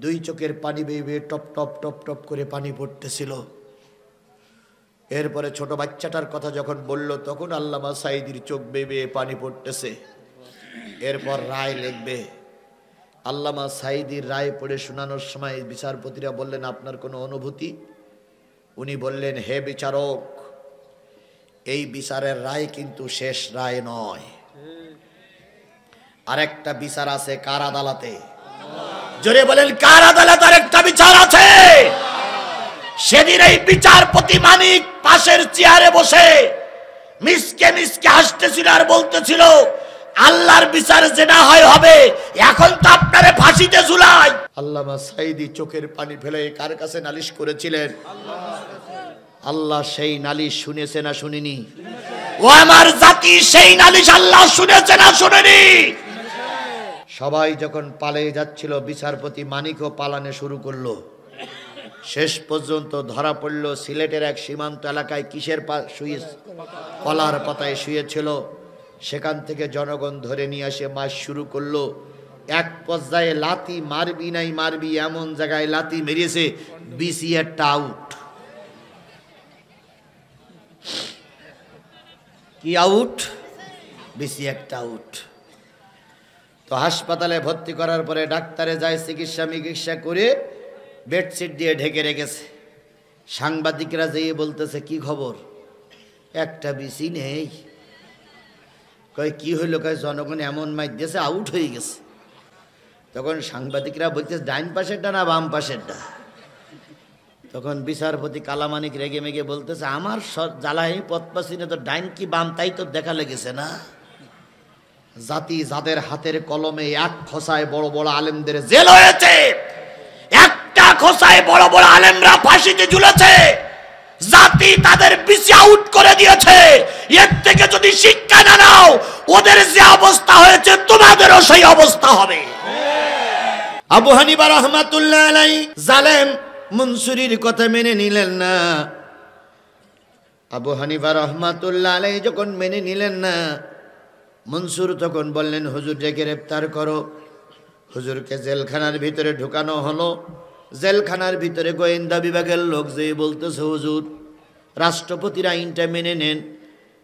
2 চোখের পানি বেয়ে বেয়ে টপ টপ টপ টপ করে পানি পড়তেছিল। এরপরে ছোট বাচ্চাটার কথা যখন বলল তখন আল্লামা সাঈদীর চোখ বেয়ে বেয়ে পানি পড়তেছে। এরপর রায় লিখবে। আল্লামা সাঈদীর রায় পড়ে শোনানোর সময় বিচারপতিরা বললেন, আপনার কোনো অনুভূতি? উনি বললেন, হে বিচারক, এই বিচারের রায় কিন্তু শেষ রায় নয়, আরেকটা বিচার আছে কার আদালতে। জোরে বলেন, কার আদালতে আরেকটা বিচার আছে। সেদিন এই বিচারপতি মানিক পাশের চেয়ারে বসে মিসকে মিসকে হাসতেছিল আর বলতেছিল, আল্লাহর বিচার যে না হয় হবে, এখন তো আপনারে ফাঁসিতে ঝুলাই। আল্লামা সাঈদী চোখের পানি ফেলে কার কাছে নালিশ করেছিলেন? আল্লাহ সেই নালিশ শুনেছে না শুনেনি? ও আমার জাতি, সেই নালিশ আল্লাহ শুনেছে না শুনেনি? সবাই যখন পালিয়ে যাচ্ছিল বিচারপতি মানিকও পালানো শুরু করলো। শেষ পর্যন্ত ধরা পড়ল সিলেটের এক সীমান্ত এলাকায় কিসের শুয়ে, কলার পাতায় শুয়েছিল। সেখান থেকে জনগণ ধরে নিয়ে আসে মাস শুরু করলো। এক পর্যায়ে লাথি মারবি নাই মারবি এমন জায়গায় লাথি মেরেছে, বিসিআরটা আউট। কি আউট? বিসিআরটা আউট। তো হাসপাতালে ভর্তি করার পরে ডাক্তারে যায় চিকিৎসা করে বেডশিট দিয়ে ঢেকে রেখেছে। সাংবাদিকরা যেয়ে বলতেছে, কি খবর? একটা বিসি নেই। কয় কি হইলো? কয় জনগণ এমন মাইর দিয়েছে, আউট হয়ে গেছে। তখন সাংবাদিকরা বলতেছে, ডাইন পাশেরটা না বাম পাশেরটা? তখন বিচারপতি কালামানিক রেগে মেগে বলতেছে, আমার জ্বালায় পথ পাচ্ছি না, তো ডাইন কি বাম তাই তো দেখা লেগেছে না। জাতি যাদের হাতের কলমে এক খোসায় বড় বড় আলেমদের জেল হয়েছে, একটা খোসায় বড় বড় আলেমরা ফাঁসিতে ঝুলেছে, জাতি তাদের বিসি আউট করে দিয়েছে। এর থেকে যদি শিক্ষা না নাও, ওদের যে অবস্থা হয়েছে তোমাদেরও সেই অবস্থা হবে। আবু হানিফা রাহমাতুল্লাহ আলাইহি জালেম মনসুরির কথা মেনে নিলেন না। আবু হানিফা রাহমাতুল্লাহ আলাইহি যখন মেনে নিলেন না, মনসুর তখন বললেন, হুজুরকে গ্রেফতার করো। হুজুরকে জেলখানার ভিতরে ঢুকানো হলো। জেলখানার ভিতরে গোয়েন্দা বিভাগের লোক যে বলতেছে, হুজুর রাষ্ট্রপতির আইনটা মেনে নেন।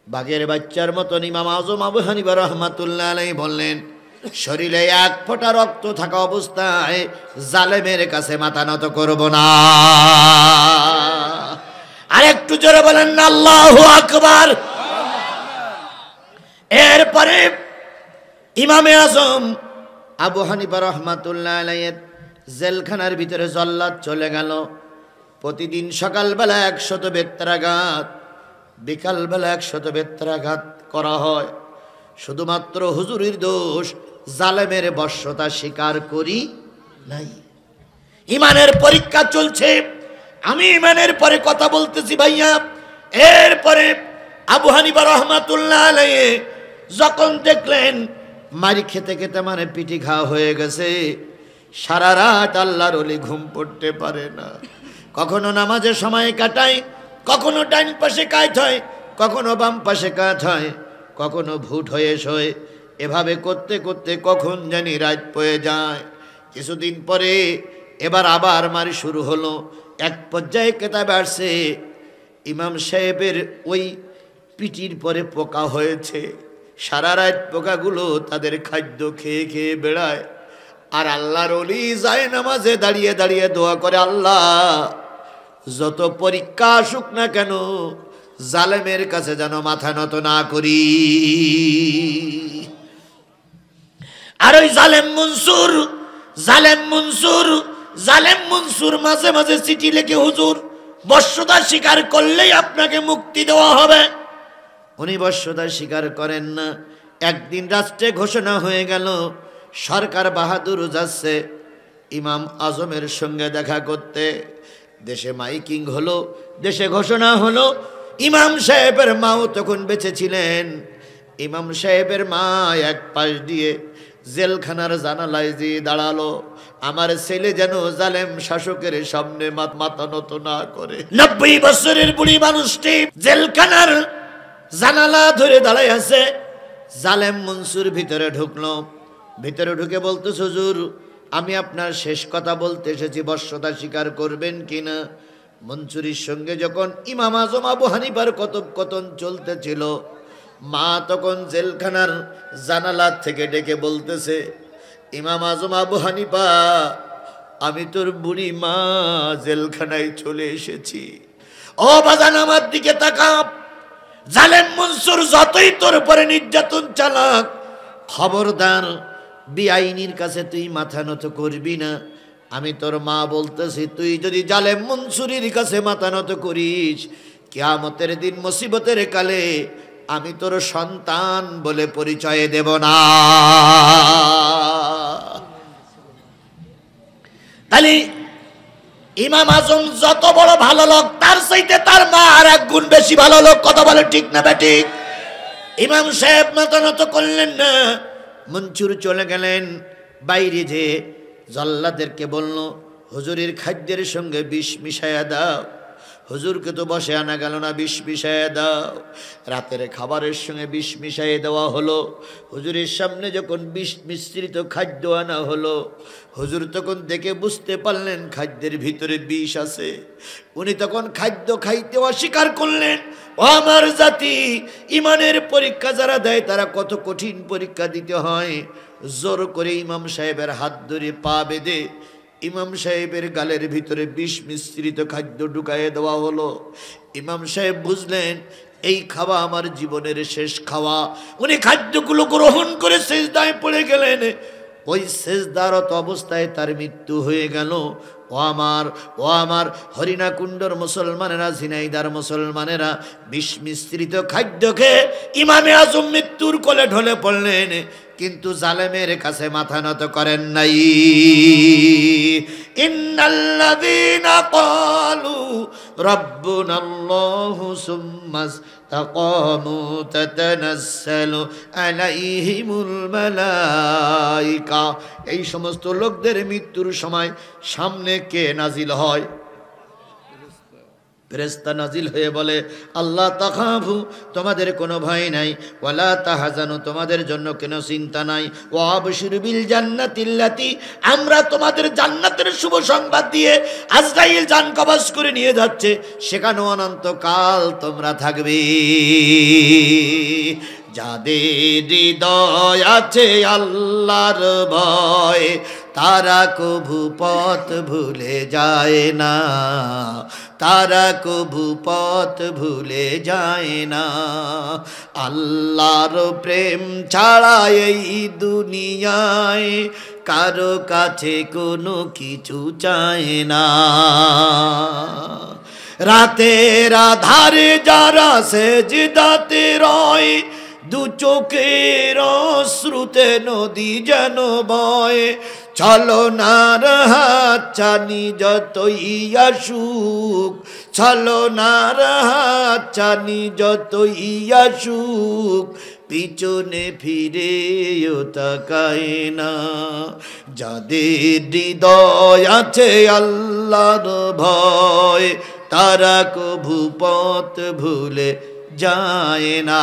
বাঘের বাচ্চার মতন ইমাম আজম আবু হানিফা রাহমাতুল্লাহ আলাইহি বললেন, শরীরে 1 ফোঁটা রক্ত থাকা অবস্থায় জালেমের কাছে মাথা নত করব না। আর একটু জোরে বলেন না আল্লাহু আকবার। এরপরে ইমামে আজম আবু হানিফা রাহমাতুল্লাহ আলাইহি জেলখানার ভিতরে জল্লাদ চলে গেল। প্রতিদিন সকালবেলা 100 বেত্রাঘাত, বিকালবেলা 100 বেত্রাঘাত করা হয়। শুধুমাত্র হুজুরের দোষ, জালেমের বশ্যতা স্বীকার করি নাই। ইমানের পরীক্ষা চলছে। আমি ইমানের পরে কথা বলতেছি ভাইয়া। এরপরে আবু হানিফা রাহমাতুল্লাহ আলাইহি যখন দেখলেন মারি খেতে খেতে মানে পিঠি ঘা হয়ে গেছে, সারা রাত আল্লাহর ওলি ঘুম পড়তে পারে না। কখনো নামাজের সময় কাটায়, কখনো ডাইন পাশে কাত হয়, কখনো বাম পাশে কাত হয়, কখনো ভুট হয়ে শোয়। এভাবে করতে করতে কখন জানি রাত পড়ে যায়। কিছুদিন পরে এবার আবার মারি শুরু হলো। এক পর্যায়ে কেতাবে আসছে ইমাম সাহেবের ওই পিঠির পরে পোকা হয়েছে। সারা রাত পোকাগুলো তাদের খাদ্য খেয়ে খেয়ে বেড়ায়। আর আল্লাহর ওলি যায় নামাজে দাঁড়িয়ে দাঁড়িয়ে দোয়া করে, আল্লাহ যত পরীক্ষা আসুক না কেন জালেমের কাছে যেন মাথা নত না করি। আর ওই জালেম মনসুর মাঝে মাঝে চিঠি লিখে, হুজুর বশ্যতা স্বীকার করলেই আপনাকে মুক্তি দেওয়া হবে। উনি বশ্যতা স্বীকার করেন না। একদিন রাষ্ট্রে ঘোষণা হয়ে গেল সরকার বাহাদুর যাচ্ছে ইমাম আজমের সঙ্গে দেখা করতে। দেশে মাইকিং হলো, দেশে ঘোষণা হলো। ইমাম সাহেবের মাও তখন বেঁচে ছিলেন। ইমাম সাহেবের মা এক পাশ দিয়ে জেলখানার জানালায় দিয়ে দাঁড়ালো, আমার ছেলে যেন জালেম শাসকের সামনে মাথা নত না করে। 90 বছরের বুড়ি মানুষটি জেলখানার জানালা ধরে দাঁড়ায় আছে। জালেম মনসুর ভিতরে ঢুকলো। ভিতরে ঢুকে বলতো, হুজুর আমি আপনার শেষ কথা বলতে এসেছি, বশ্যতা স্বীকার করবেন কিনা। মনসুরির সঙ্গে যখন ইমাম আজম আবু হানিফার কথোপকথন চলতেছিল, মা তখন জেলখানার জানালা থেকে ডেকে বলতেছে, ইমাম আজম আবু হানিফা, আমি তোর বুড়ি মা জেলখানায় চলে এসেছি। ও বাজান আমার দিকে তাকা। জালেম মনসুর যতই তোর উপরে নির্যাতন চালাক, খবরদার বেআইনির কাছে তুই মাথা নত করবি না। আমি তোর মা বলতেছি, তুই যদি জালেম মনসুরির কাছে মাথা নত করিস, কিয়ামতের দিন মুসিবতের কালে আমি তোর সন্তান বলে পরিচয় দেব না। তাহলে ইমাম আজম যত বড় ভালো লোক, তার চাইতে তার মা আর এক গুণ বেশি ভালো লোক। কথা বলে ঠিক না বেঠিক? ইমাম সাহেব মাথা নত করলেন না। মনসুর চলে গেলেন বাইরে, যে জল্লাদেরকে বলল, হুজুরের খাদ্যের সঙ্গে বিষ মিশাইয়া দাও। হুজুরকে তো বসে আনা গেল না, বিষ মিশাইয়া দাও। রাতের খাবারের সঙ্গে বিষ মিশাইয়ে দেওয়া হলো। হুজুরের সামনে যখন বিষ মিশ্রিত খাদ্য আনা হলো, হুজুর তখন দেখে বুঝতে পারলেন খাদ্যের ভিতরে বিষ আছে। উনি তখন খাদ্য খাইতে অস্বীকার করলেন। ও আমার জাতি, ইমানের পরীক্ষা যারা দেয় তারা কত কঠিন পরীক্ষা দিতে হয়। জোর করে ইমাম সাহেবের হাত ধরে পা বেঁধে ইমাম সাহেবের গালের ভিতরে বিষ মিশ্রিত খাদ্য ঢুকাইয়ে দেওয়া হলো। ইমাম সাহেব বুঝলেন এই খাওয়া আমার জীবনের শেষ খাওয়া। উনি খাদ্যগুলো গ্রহণ করে সেজদায় পড়ে গেলেন। ওই সেজদারত অবস্থায় তার মৃত্যু হয়ে গেল। ও আমার হরিণাকুণ্ডর মুসলমানেরা, ঝিনাইদার মুসলমানেরা, বিষ মিশ্রিত খাদ্য খেয়ে ইমামে আজম মৃত্যুর কোলে ঢলে পড়লেন, কিন্তু জালেমের কাছে মাথা নত করেন নাই। ইন্নাল্লাযীনা ক্বালু রাব্বুনাল্লাহু সুম্মা ইসতাকামু তাতানাজ্জালু আলাইহিমুল মালায়েকা। এই সমস্ত লোকদের মৃত্যুর সময় সামনে কে নাজিল হয়? ফেরেশতা নাজিল হয়ে বলে, আল্লাহ তাখাফু, তোমাদের কোনো ভয় নাই, ওয়ালা তাহজানু, তোমাদের জন্য কোনো চিন্তা নাই, ওয়া আবশিরু বিল জান্নাতিল্লাতি, আমরা তোমাদের জান্নাতের শুভ সংবাদ দিয়ে আজরাইল জান কবজ করে নিয়ে যাচ্ছে, সেখানে অনন্তকাল তোমরা থাকবে। যাদের হৃদয় আছে আল্লাহর ভয়, তারা কভু পথ ভুলে যায় না, তারা কভু পথ ভুলে যায় না। আল্লাহর প্রেম ছাড়া এই দুনিয়ায় কারো কাছে কোনো কিছু চায় না। রাতের আধারে যারা সেজদাতে রয়, দু চোখের অশ্রুতে নদী যেন বয়, ছলনার হাতছানি যতই আসুক, ছলনার হাতছানি যতই আসুক, পিছনে ফিরেও তাকায় না। যাদের হৃদয় আছে আল্লাহর ভয়, তারা কভু পথ ভুলে যায় না।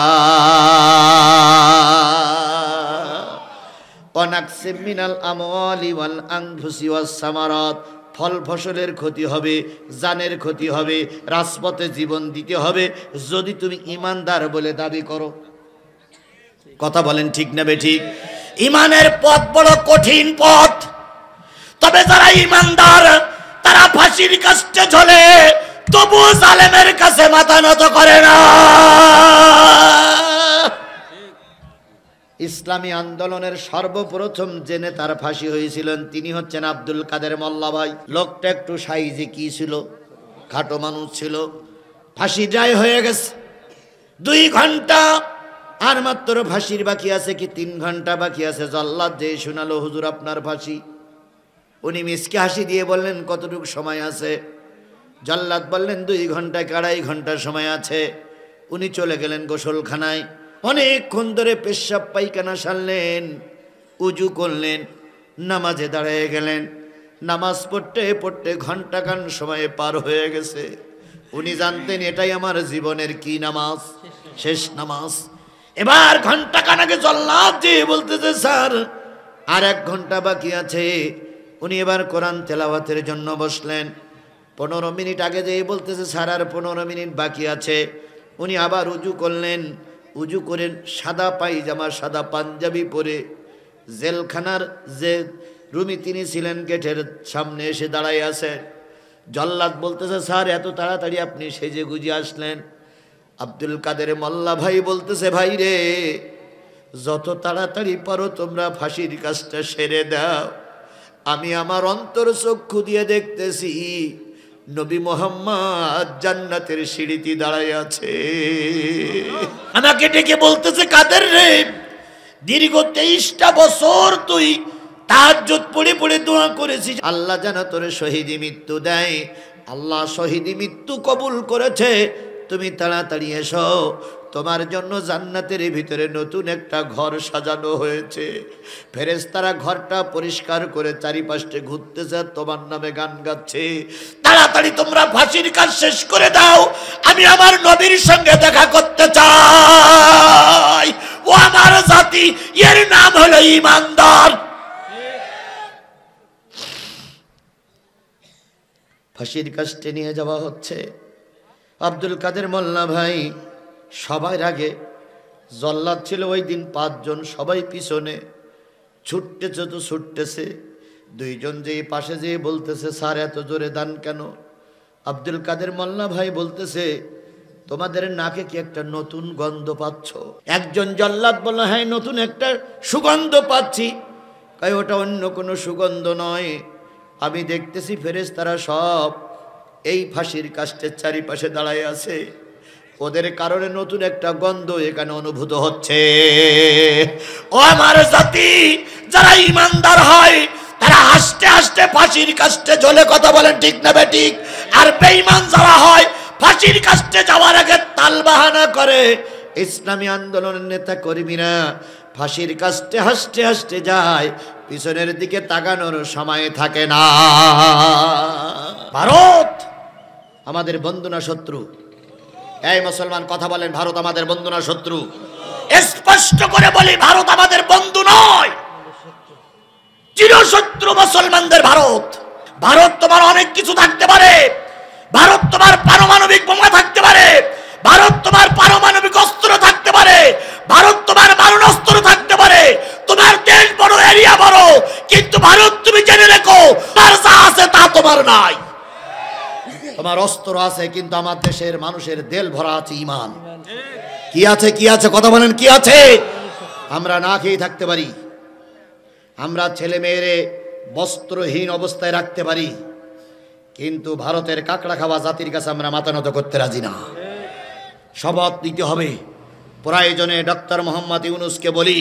ওয়ানাকসিম মিনাল আমওয়ালি ওয়াল আনফুসি ওয়াস সামারাত, ফল ফসলের ক্ষতি হবে, জানের ক্ষতি হবে, রাজপথে জীবন দিতে হবে যদি তুমি ইমানদার বলে দাবি করো। কথা বলেন ঠিক না বেঠিক? ইমানের পথ বড় কঠিন পথ, তবে যারা ইমানদার তারা ফাঁসির কাস্টে ঝোলে তবু জালেমের কাছে মাথা নত করে না। ইসলামী আন্দোলনের সর্বপ্রথম যে নেতার ফাঁসি হয়েছিলেন তিনি হচ্ছেন আব্দুল কাদের মোল্লা ভাই। লোকটা একটু সাইজে কি ছিল, খাটো মানুষ ছিল। ফাঁসি যায় হয়ে গেছে 2 ঘন্টা, আর মাত্র ফাঁসির বাকি আছে কি 3 ঘন্টা বাকি আছে। জল্লাদ যে শোনালো হুজুর আপনার ফাঁসি। উনি মিসকে হাসি দিয়ে বললেন কতটুকু সময় আছে? জল্লাদ বললেন 2 ঘন্টা 2.5 ঘন্টা সময় আছে। উনি চলে গেলেন গোসলখানায়, অনেকক্ষণ ধরে পেশাব পায়খানা সারলেন, উজু করলেন, নামাজে দাঁড়িয়ে গেলেন। নামাজ পড়তে পড়তে ঘন্টাখান সময় পার হয়ে গেছে। উনি জানতেন এটাই আমার জীবনের কি নামাজ, শেষ নামাজ। এবার ঘন্টাখান আগে জল্লাদ যে বলতেছে স্যার আর 1 ঘন্টা বাকি আছে। উনি এবার কোরআন তেলাওয়াতের জন্য বসলেন। 15 মিনিট আগে যেই বলতেছে স্যার আর 15 মিনিট বাকি আছে। উনি আবার উজু করলেন, উজু করে সাদা পায়জামা সাদা পাঞ্জাবি পরে জেলখানার যে রুমে তিনি ছিলেন গেটের সামনে এসে দাঁড়াই আছে। জল্লাদ বলতেছে স্যার এত তাড়াতাড়ি আপনি সেজে গুজে আসলেন? আব্দুল কাদের মোল্লা ভাই বলতেছে ভাই রে, যত তাড়াতাড়ি পারো তোমরা ফাঁসির কাজটা সেরে দাও। আমি আমার অন্তর চক্ষু দিয়ে দেখতেছি নবী মোহাম্মদ জান্নাতের সিঁড়িতে দাঁড়ায় আছে। আমাকে ডেকে বলতেছে কাদের রে, দীর্ঘ 23টা বছর তুই তাহাজ্জুদ পড়ে পড়ে দোয়া করেছিস আল্লাহ যেন তোর শহীদি মৃত্যু দেয়। আল্লাহ শহীদি মৃত্যু কবুল করেছে, তুমি তাড়াতাড়ি এসো, তোমার জন্য জান্নাতের ভিতরে নতুন একটা ঘর সাজানো হয়েছে। ফেরেশতারা ঘরটা পরিষ্কার করে চারিপাশে ঘুরতেছে, তোমার নামে গান গাচ্ছে। তাড়াতাড়ি তোমরা ফাঁসির কাজ শেষ করে দাও, আমি আমার নবীর সঙ্গে দেখা করতে চাই। ও আমার জাতি, এর নাম হলো ঈমানদার। ফাঁসির কাজটা নিয়ে যাওয়া হচ্ছে। আব্দুল কাদের মোল্লা ভাই সবার আগে, জল্লাদ ছিল ওই দিন 5 জন, সবাই পিছনে ছুটতেছে তো ছুটতেছে। 2 জন যে পাশে যেয়ে বলতেছে স্যার এত জোরে দান কেন? আব্দুল কাদের মোল্লা ভাই বলতেছে তোমাদের নাকে কি একটা নতুন গন্ধ পাচ্ছ? একজন জল্লাদ বলল হ্যাঁ নতুন একটা সুগন্ধ পাচ্ছি। কয় ওটা অন্য কোনো সুগন্ধ নয়, আমি দেখতেছি ফেরেশতারা সব এই ফাঁসির কাষ্ঠের চারিপাশে দাঁড়ায় আছে, ওদের কারণে নতুন একটা গন্ধ এখানে অনুভূত হচ্ছে। ও আমার জাতি, যারা ইমানদার হয় তারা হাসতে হাসতে ফাঁসির কাষ্ঠে ঝোলে। কথা বলেন ঠিক না বেঠিক? আর বেঈমান যারা হয় ফাঁসির কাষ্ঠে যাওয়ার আগে তালবাহানা করে। ইসলামী আন্দোলনের নেতা কর্মীরা ফাঁসির কাষ্ঠে হাসতে হাসতে যায়, পিছনের দিকে তাকানোর সময় থাকে না। ভারত আমাদের বন্ধু না শত্রু? এই মুসলমান কথা বলেন, ভারত আমাদের বন্ধু না শত্রু? স্পষ্ট করে বলি, ভারত আমাদের বন্ধু নয়, চিরশত্রু মুসলমানদের ভারত। ভারত তোমার অনেক কিছু থাকতে পারে, ভারত তোমার পারমাণবিক বোমা থাকতে পারে, ভারত তোমার পারমাণবিক অস্ত্র থাকতে পারে, ভারত তোমার মারণাস্ত্র থাকতে পারে, তোমার দেশ বড়, এরিয়া বড়, কিন্তু ভারত তুমি জেনে রেখো তার যা আছে তা তোমার নাই। তোমার অস্ত্র আছে কিন্তু আমার দেশের মানুষের দেল ভরা আছে ঈমান। কি আছে? কি আছে? কথা বলেন কি আছে? আমরা না খেয়ে থাকতে পারি, আমরা ছেলে মেয়েরে বস্ত্রহীন অবস্থায় রাখতে পারি, কিন্তু ভারতের কাকড়া খাওয়া জাতির কাছে আমরা মাথা নত করতে রাজি না। শপথ নিতে হবে। প্রয়োজনে ডক্টর মোহাম্মদ ইউনূসকে বলি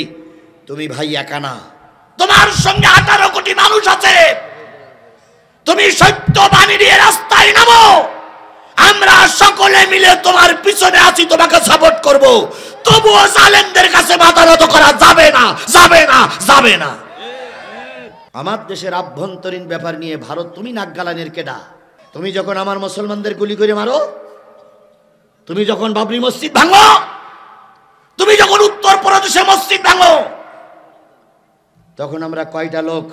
তুমি ভাই একা না, তোমার সঙ্গে 18 কোটি মানুষ সত্যবাণী নিয়ে রাস্তায় নামো, আমরা সকলে মিলে তোমার পিছনে আছি, তোমাকে সাপোর্ট করব। তবুও জালেমদের কাছে মাথা নত করা যাবে না, যাবে না, যাবে না। আমার দেশের আভ্যন্তরীণ ব্যাপার নিয়ে ভারত তুমি নাক গালানের কেডা? তুমি যখন আমার মুসলমানদের গুলি করে মারো, তুমি যখন বাবরি মসজিদ ভাঙো, তুমি যখন উত্তর প্রদেশে মসজিদ ভাঙো, তখন আমরা কয়টা লোক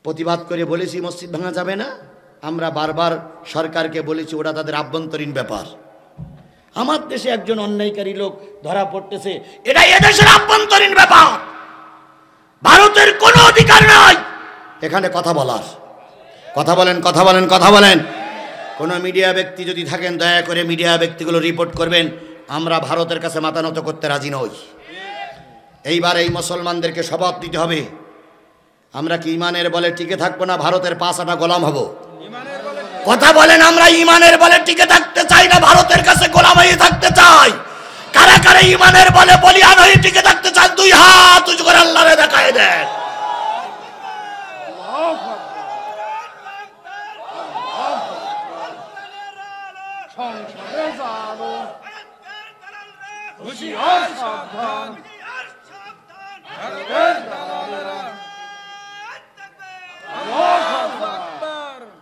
প্রতিবাদ করে বলেছি মসজিদ ভাঙা যাবে না? আমরা বারবার সরকারকে বলেছি ওটা তাদের আভ্যন্তরীণ ব্যাপার। আমার দেশে একজন অন্যায়কারী লোক ধরা পড়তেছে, এটা এদেশের আভ্যন্তরীণ ব্যাপার, ভারতের কোনো অধিকার নাই এখানে কথা বলার। কথা বলেন, কথা বলেন, কথা বলেন। কোনো মিডিয়া ব্যক্তি যদি থাকেন দয়া করে মিডিয়া ব্যক্তিগুলো রিপোর্ট করবেন। আমরা ভারতের কাছে মাথা নত করতে রাজি নই। এইবার এই মুসলমানদেরকে শপথ দিতে হবে, আমরা কি ইমানের বলে টিকে থাকবো না ভারতের পাঁচাটা গোলাম হব? কথা বলেন, আমরা ইমানের বলে টিকে থাকতে চাই না ভারতের কাছে গোলাম হয়ে থাকতে চাই? কারা কারা ইমানের বলে বলিয়ান হয়ে টিকে থাকতে চান? দুই হাত উঁচু করে আল্লাহরে দেখায় দেন।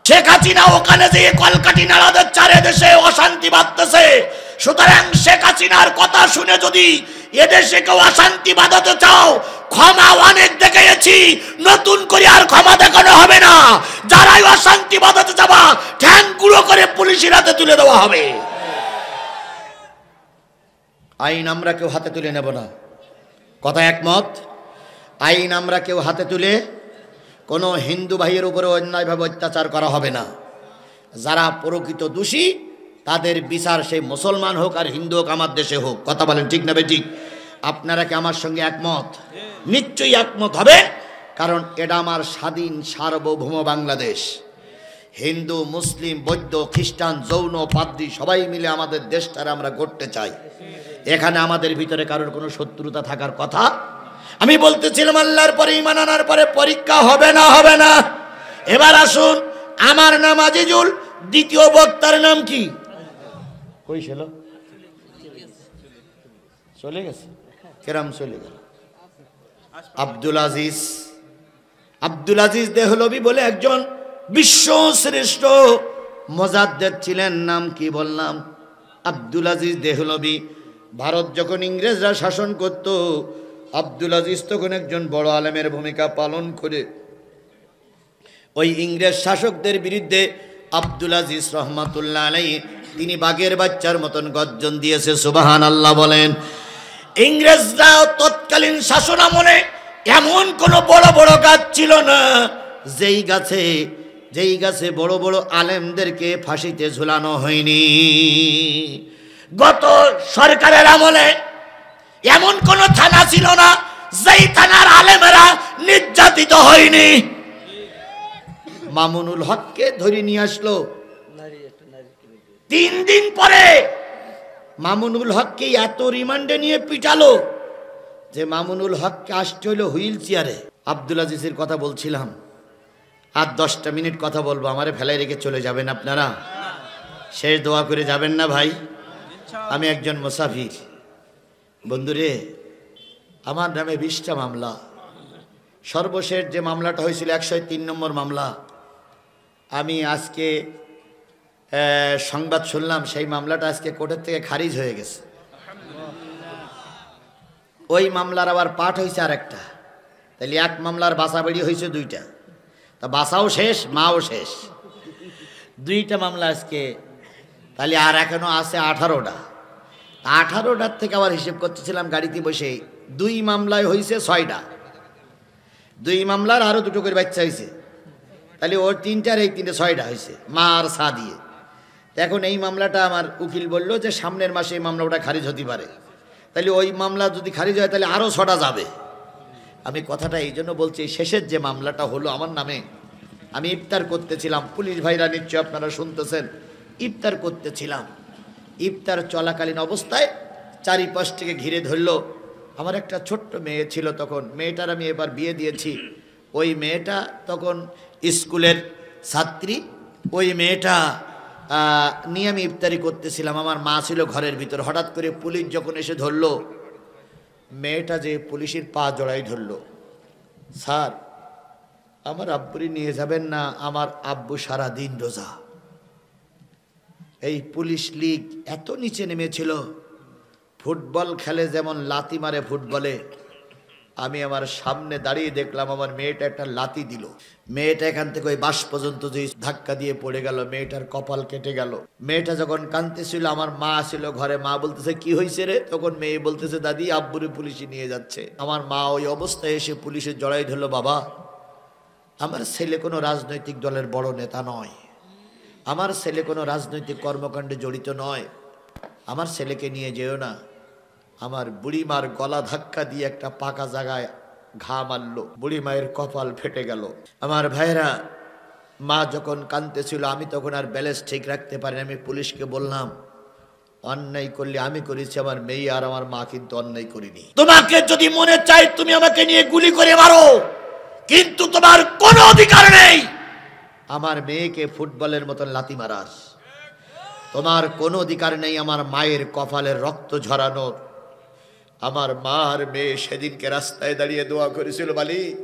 শেখ হাসিনা ওখানে যে কলকাঠি নাড়াদের চারে দেশে অশান্তি বাঁধতেছে, সুতরাং শেখ হাসিনার কথা শুনে যদি এদেশে কেউ অশান্তি বাঁধাতে চাও, ক্ষমা অনেক দেখিয়েছি, নতুন করে আর ক্ষমা দেখানো হবে না। যারাই অশান্তি বাঁধাতে যাবা ঠ্যাং গুঁড়ো করে পুলিশের হাতে তুলে দেওয়া হবে। আইন আমরা কেউ হাতে তুলে নেব না, কথা একমত? আইন আমরা কেউ হাতে তুলে কোনো হিন্দু ভাইয়ের উপরে অন্যায়ভাবে অত্যাচার করা হবে না। যারা প্রকৃত দোষী তাদের বিচার সেই মুসলমান হোক আর হিন্দু হোক, আমার দেশে হোক। কথা বলেন ঠিক না বেঠিক? আপনারা কি আমার সঙ্গে একমত? নিশ্চয়ই একমত হবে, কারণ এটা আমার স্বাধীন সার্বভৌম বাংলাদেশ। হিন্দু, মুসলিম, বৌদ্ধ, খ্রিস্টান, জৈন, পাদ্রী সবাই মিলে আমাদের দেশটারে আমরা গড়তে চাই। এখানে আমাদের ভিতরে কারোর কোনো শত্রুতা থাকার কথা। আমি বলতেছিলাম আল্লাহর পরে ঈমান আনার পরে পরীক্ষা হবে না, হবে না। এবার আসুন, আমার নাম আজিজুল, দ্বিতীয় বক্তার নাম কি? কই ছিল? চলে গেছে? কেরাম চলে গেল? আব্দুল আজিজ। আব্দুল আজিজ দেহলভি বলে একজন বিশ্ব শ্রেষ্ঠ মুজাদ্দিদ ছিলেন। নাম কি বললাম? আব্দুল আজিজ দেহলভি। ভারত যখন ইংরেজরা শাসন করত, আব্দুল আজিজ তখন একজন বড় আলেমের ভূমিকা পালন করে ওই ইংরেজ শাসকদের বিরুদ্ধে আব্দুল আজিজ রহমাতুল্লাহ আলাইহি তিনি বাঘের বাচ্চার মতন গর্জন দিয়েছে। সুবহানাল্লাহ বলেন। ইংরেজরা তৎকালীন শাসন আমলে এমন কোন বড় বড় গাছ ছিল না যেই গাছে বড় বড় আলেমদেরকে ফাঁসিতে ঝুলানো হয়নি। গত সরকারের আমলে এমন কোন থানা ছিল না যেই থানার আলেমেরা নির্যাতিত হয়নি। মামুনুল হককে ধরে নিয়ে আসলো, 3 দিন পরে মামুনুল হককে এত রিমান্ডে নিয়ে পিটালো যে মামুনুল হককে আসতে হইল হুইল চেয়ারে। আব্দুল আজিজের কথা বলছিলাম, আর 10টা মিনিট কথা বলবো, আমারে ফেলাই রেখে চলে যাবেন আপনারা? শেষ দোয়া করে যাবেন না ভাই? আমি একজন মুসাফির। বন্ধুরে, আমার নামে 20টা মামলা। সর্বশেষ যে মামলাটা হয়েছিল 103 নম্বর মামলা। আমি আজকে সংবাদ শুনলাম সেই মামলাটা আজকে কোর্টের থেকে খারিজ হয়ে গেছে। ওই মামলার আবার পাঠ হয়েছে আরেকটা। তাহলে এক মামলার বাসা বেড়ি হয়েছে 2টা। তা বাসাও শেষ, মাও শেষ, 2টা মামলা আজকে। তাহলে আর এখনো আছে 18টা। 18টার থেকে আবার হিসেব করতেছিলাম গাড়িতে বসে, 2 মামলায় হয়েছে 6টা। 2 মামলার আরো 2টো করে বাচ্চা হয়েছে। তাহলে ওর 3টার এই 3টে 6টা হয়েছে, মা আর সা দিয়ে। এখন এই মামলাটা আমার উকিল বলল যে সামনের মাসে এই মামলাটা খারিজ হতে পারে। তাহলে ওই মামলা যদি খারিজ হয় তাহলে আরও 6টা যাবে। আমি কথাটা এই জন্য বলছি, শেষের যে মামলাটা হলো আমার নামে, আমি ইফতার করতেছিলাম, পুলিশ ভাইরা নিশ্চয় আপনারা শুনতেছেন, ইফতার করতেছিলাম। ইফতার চলাকালীন অবস্থায় চারিপাশ থেকে ঘিরে ধরলো। আমার একটা ছোট্ট মেয়ে ছিল তখন, মেয়েটার আমি এবার বিয়ে দিয়েছি। ওই মেয়েটা তখন স্কুলের ছাত্রী। ওই মেয়েটা নিয়ে আমি ইফতারি করতেছিলাম, আমার মা ছিল ঘরের ভিতর। হঠাৎ করে পুলিশ যখন এসে ধরলো, মেয়েটা যে পুলিশের পা জড়াই ধরলো, স্যার আমার আব্বুরি নিয়ে যাবেন না, আমার আব্বু সারা দিন রোজা। এই পুলিশ লীগ এত নিচে নেমেছিল, ফুটবল খেলে যেমন লাথি মারে ফুটবলে, আমি আমার সামনে দাঁড়িয়ে দেখলাম আমার মেয়েটা একটা লাথি দিল। মেয়েটা এখান থেকে ওই বাস পর্যন্ত যে ধাক্কা দিয়ে পড়ে গেল, মেয়েটার কপাল কেটে গেল। মেয়েটা যখন কাঁদতেছিল, আমার মা ছিল ঘরে, মা বলতেছে কি হয়েছে রে? তখন মেয়ে বলতেছে দাদি আব্বুরে পুলিশে নিয়ে যাচ্ছে। আমার মা ওই অবস্থায় এসে পুলিশের জড়াই ধরলো, বাবা আমার ছেলে কোনো রাজনৈতিক দলের বড় নেতা নয়, আমার ছেলে কোনো রাজনৈতিক কর্মকাণ্ডে জড়িত নয়, আমার ছেলেকে নিয়ে যেও না। আমার বুড়িমার গলা ধাক্কা দিয়ে একটা পাকা জায়গায় ঘা মারলো, বুড়ি মায়ের কপাল ফেটে গেল। আমার ভাইরা, মা যখন কাঁদতেছিল, আমি তখন আর ব্যালেন্স ঠিক রাখতে পারিনি। আমি পুলিশকে বললাম অন্যায় করলে আমি করেছি, আমার মেয়ে আর আমার মা কিন্তু অন্যায় করিনি। তোমাকে যদি মনে চাই তুমি আমাকে নিয়ে গুলি করে মারো, কিন্তু তোমার কোনো অধিকার নেই আমার মেয়েকে ফুটবলের মতন লাথি মারাস। তোমার কোনো অধিকার নেই আমার মায়ের কপালের রক্ত ঝরানোর। আমার মা আর মেয়ে সেদিনকে রাস্তায় দাঁড়িয়ে দোয়া করেছিল, মালিক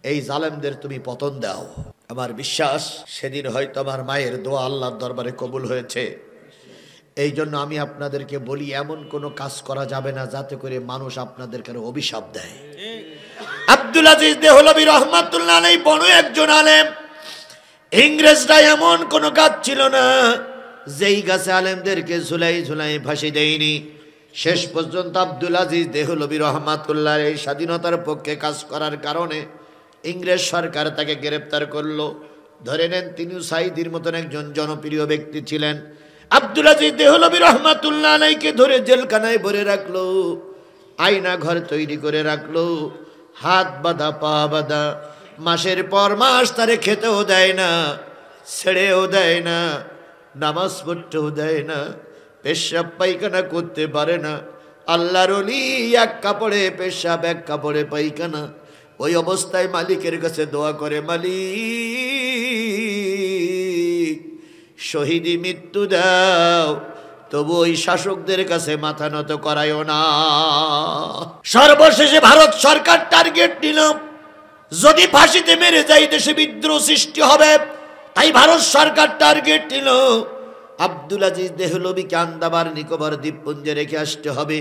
এই জালেমদের তুমি পতন দাও। আমার বিশ্বাস সেদিন হয়তো আমার মায়ের দোয়া আল্লাহর দরবারে কবুল হয়েছে। এই জন্য আমি আপনাদেরকে বলি, এমন কোনো কাজ করা যাবে না যাতে করে মানুষ আপনাদেরকে অভিশাপ দেয়। আব্দুল আজিজ দেহলভী রহমাতুল্লাহ আলাইহি বড় একজন আলেম। ইংরেজরা এমন কোনো গাছ ছিল না যেই গাছে আলেমদেরকে ঝুলাই ঝুলাই ফাঁসি দেয়নি। শেষ পর্যন্ত আব্দুল আজিজ দেহলভী রহমাতুল্লাহ এই স্বাধীনতার পক্ষে কাজ করার কারণে ইংরেজ সরকার তাকে গ্রেপ্তার করলো। ধরে নেন তিনিও সাইদির মতন একজন জনপ্রিয় ব্যক্তি ছিলেন। আব্দুল আজিজ দেহলভী রহমাতুল্লাহ আলাইহিকে ধরে জেলখানায় ভরে রাখলো, আয়না ঘর তৈরি করে রাখলো, হাত বাঁধা পা বাঁধা, মাসের পর মাস তারে খেতেও দেয় না, ছেড়েও দেয় না, নামাজ পড়তেও দেয় না, পেশাব পায়খানা করতে পারে না। আল্লাহর ওলি এক কাপড়ে পেশাব এক কাপড়ে পায়খানা। ওই অবস্থায় মালিকের কাছে দোয়া করে, মালিক শহীদি মৃত্যু দাও, তবু ওই শাসকদের কাছে মাথা নত করায়ও না। সর্বশেষে ভারত সরকার টার্গেট নিল, যদি ফাঁসিতে মেরে যাই দেশে বিদ্রোহ সৃষ্টি হবে। তাই ভারত সরকার টার্গেট নিল আব্দুল আজিজ দেহলভীকে আন্দামান নিকোবর দ্বীপপুঞ্জে রেখে আসতে হবে।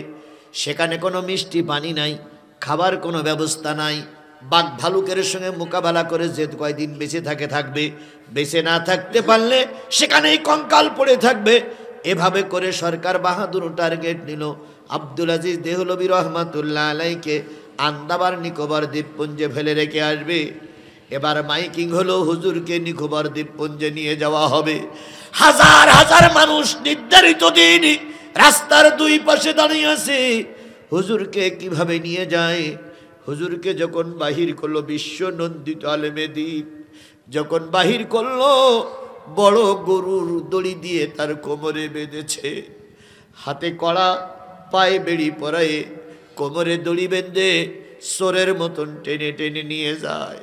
সেখানে কোনো মিষ্টি পানি নাই, খাবার কোনো ব্যবস্থা নাই। বাঘ ভালুকের সঙ্গে মোকাবেলা করে যে কয়দিন বেঁচে থাকবে, বেঁচে না থাকতে পারলে সেখানেই কঙ্কাল পড়ে থাকবে। এভাবে করে সরকার বাহাদুর টার্গেট নিল আব্দুল আজিজ দেহলভী রহমাতুল্লাহ আলাইহিকে আন্দামান নিকোবর দ্বীপপুঞ্জে ফেলে রেখে আসবে। এবার মাইকিং হলো, হুজুরকে নিকোবর দ্বীপপুঞ্জে নিয়ে যাওয়া হবে। হাজার হাজার মানুষ নির্ধারিত দিন রাস্তার দুই পাশে দাঁড়িয়ে আছে, হুজুরকে কিভাবে নিয়ে যায়। হুজুরকে যখন বাহির করলো বিশ্ব নন্দিত আলেমে দ্বীপ, যখন বাহির করলো বড় গরুর দড়ি দিয়ে তার কোমরে বেঁধেছে, হাতে কড়া পায়ে বেড়ি পরায়ে কোমরে দড়ি বেঁধে সোরের মতন টেনে টেনে নিয়ে যায়।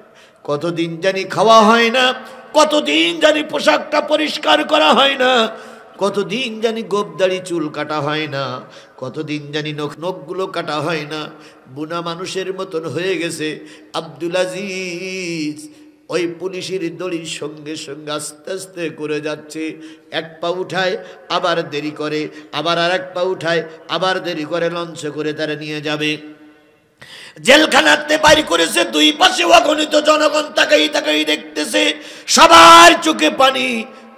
কতদিন জানি খাওয়া হয় না, কতদিন জানি পোশাকটা পরিষ্কার করা হয় না, কতদিন জানি গোপদাড়ি চুল কাটা হয় না, কতদিন জানি নখগুলো কাটা হয় না। বুনা মানুষের মতন হয়ে গেছে আব্দুল আজিজ। ওই পুলিশের দড়ির সঙ্গে সঙ্গে আস্তে আস্তে করে যাচ্ছে। এক পা উঠায় আবার দেরি করে, আবার আর এক পা উঠায় আবার দেরি করে, লঞ্চে করে তারা নিয়ে যাবে। জেলখানাতে বাইর করেছে, দুই পাশে অগণিত জনগণ তাকাই তাকাই দেখতেছে, সবার চোখে পানি।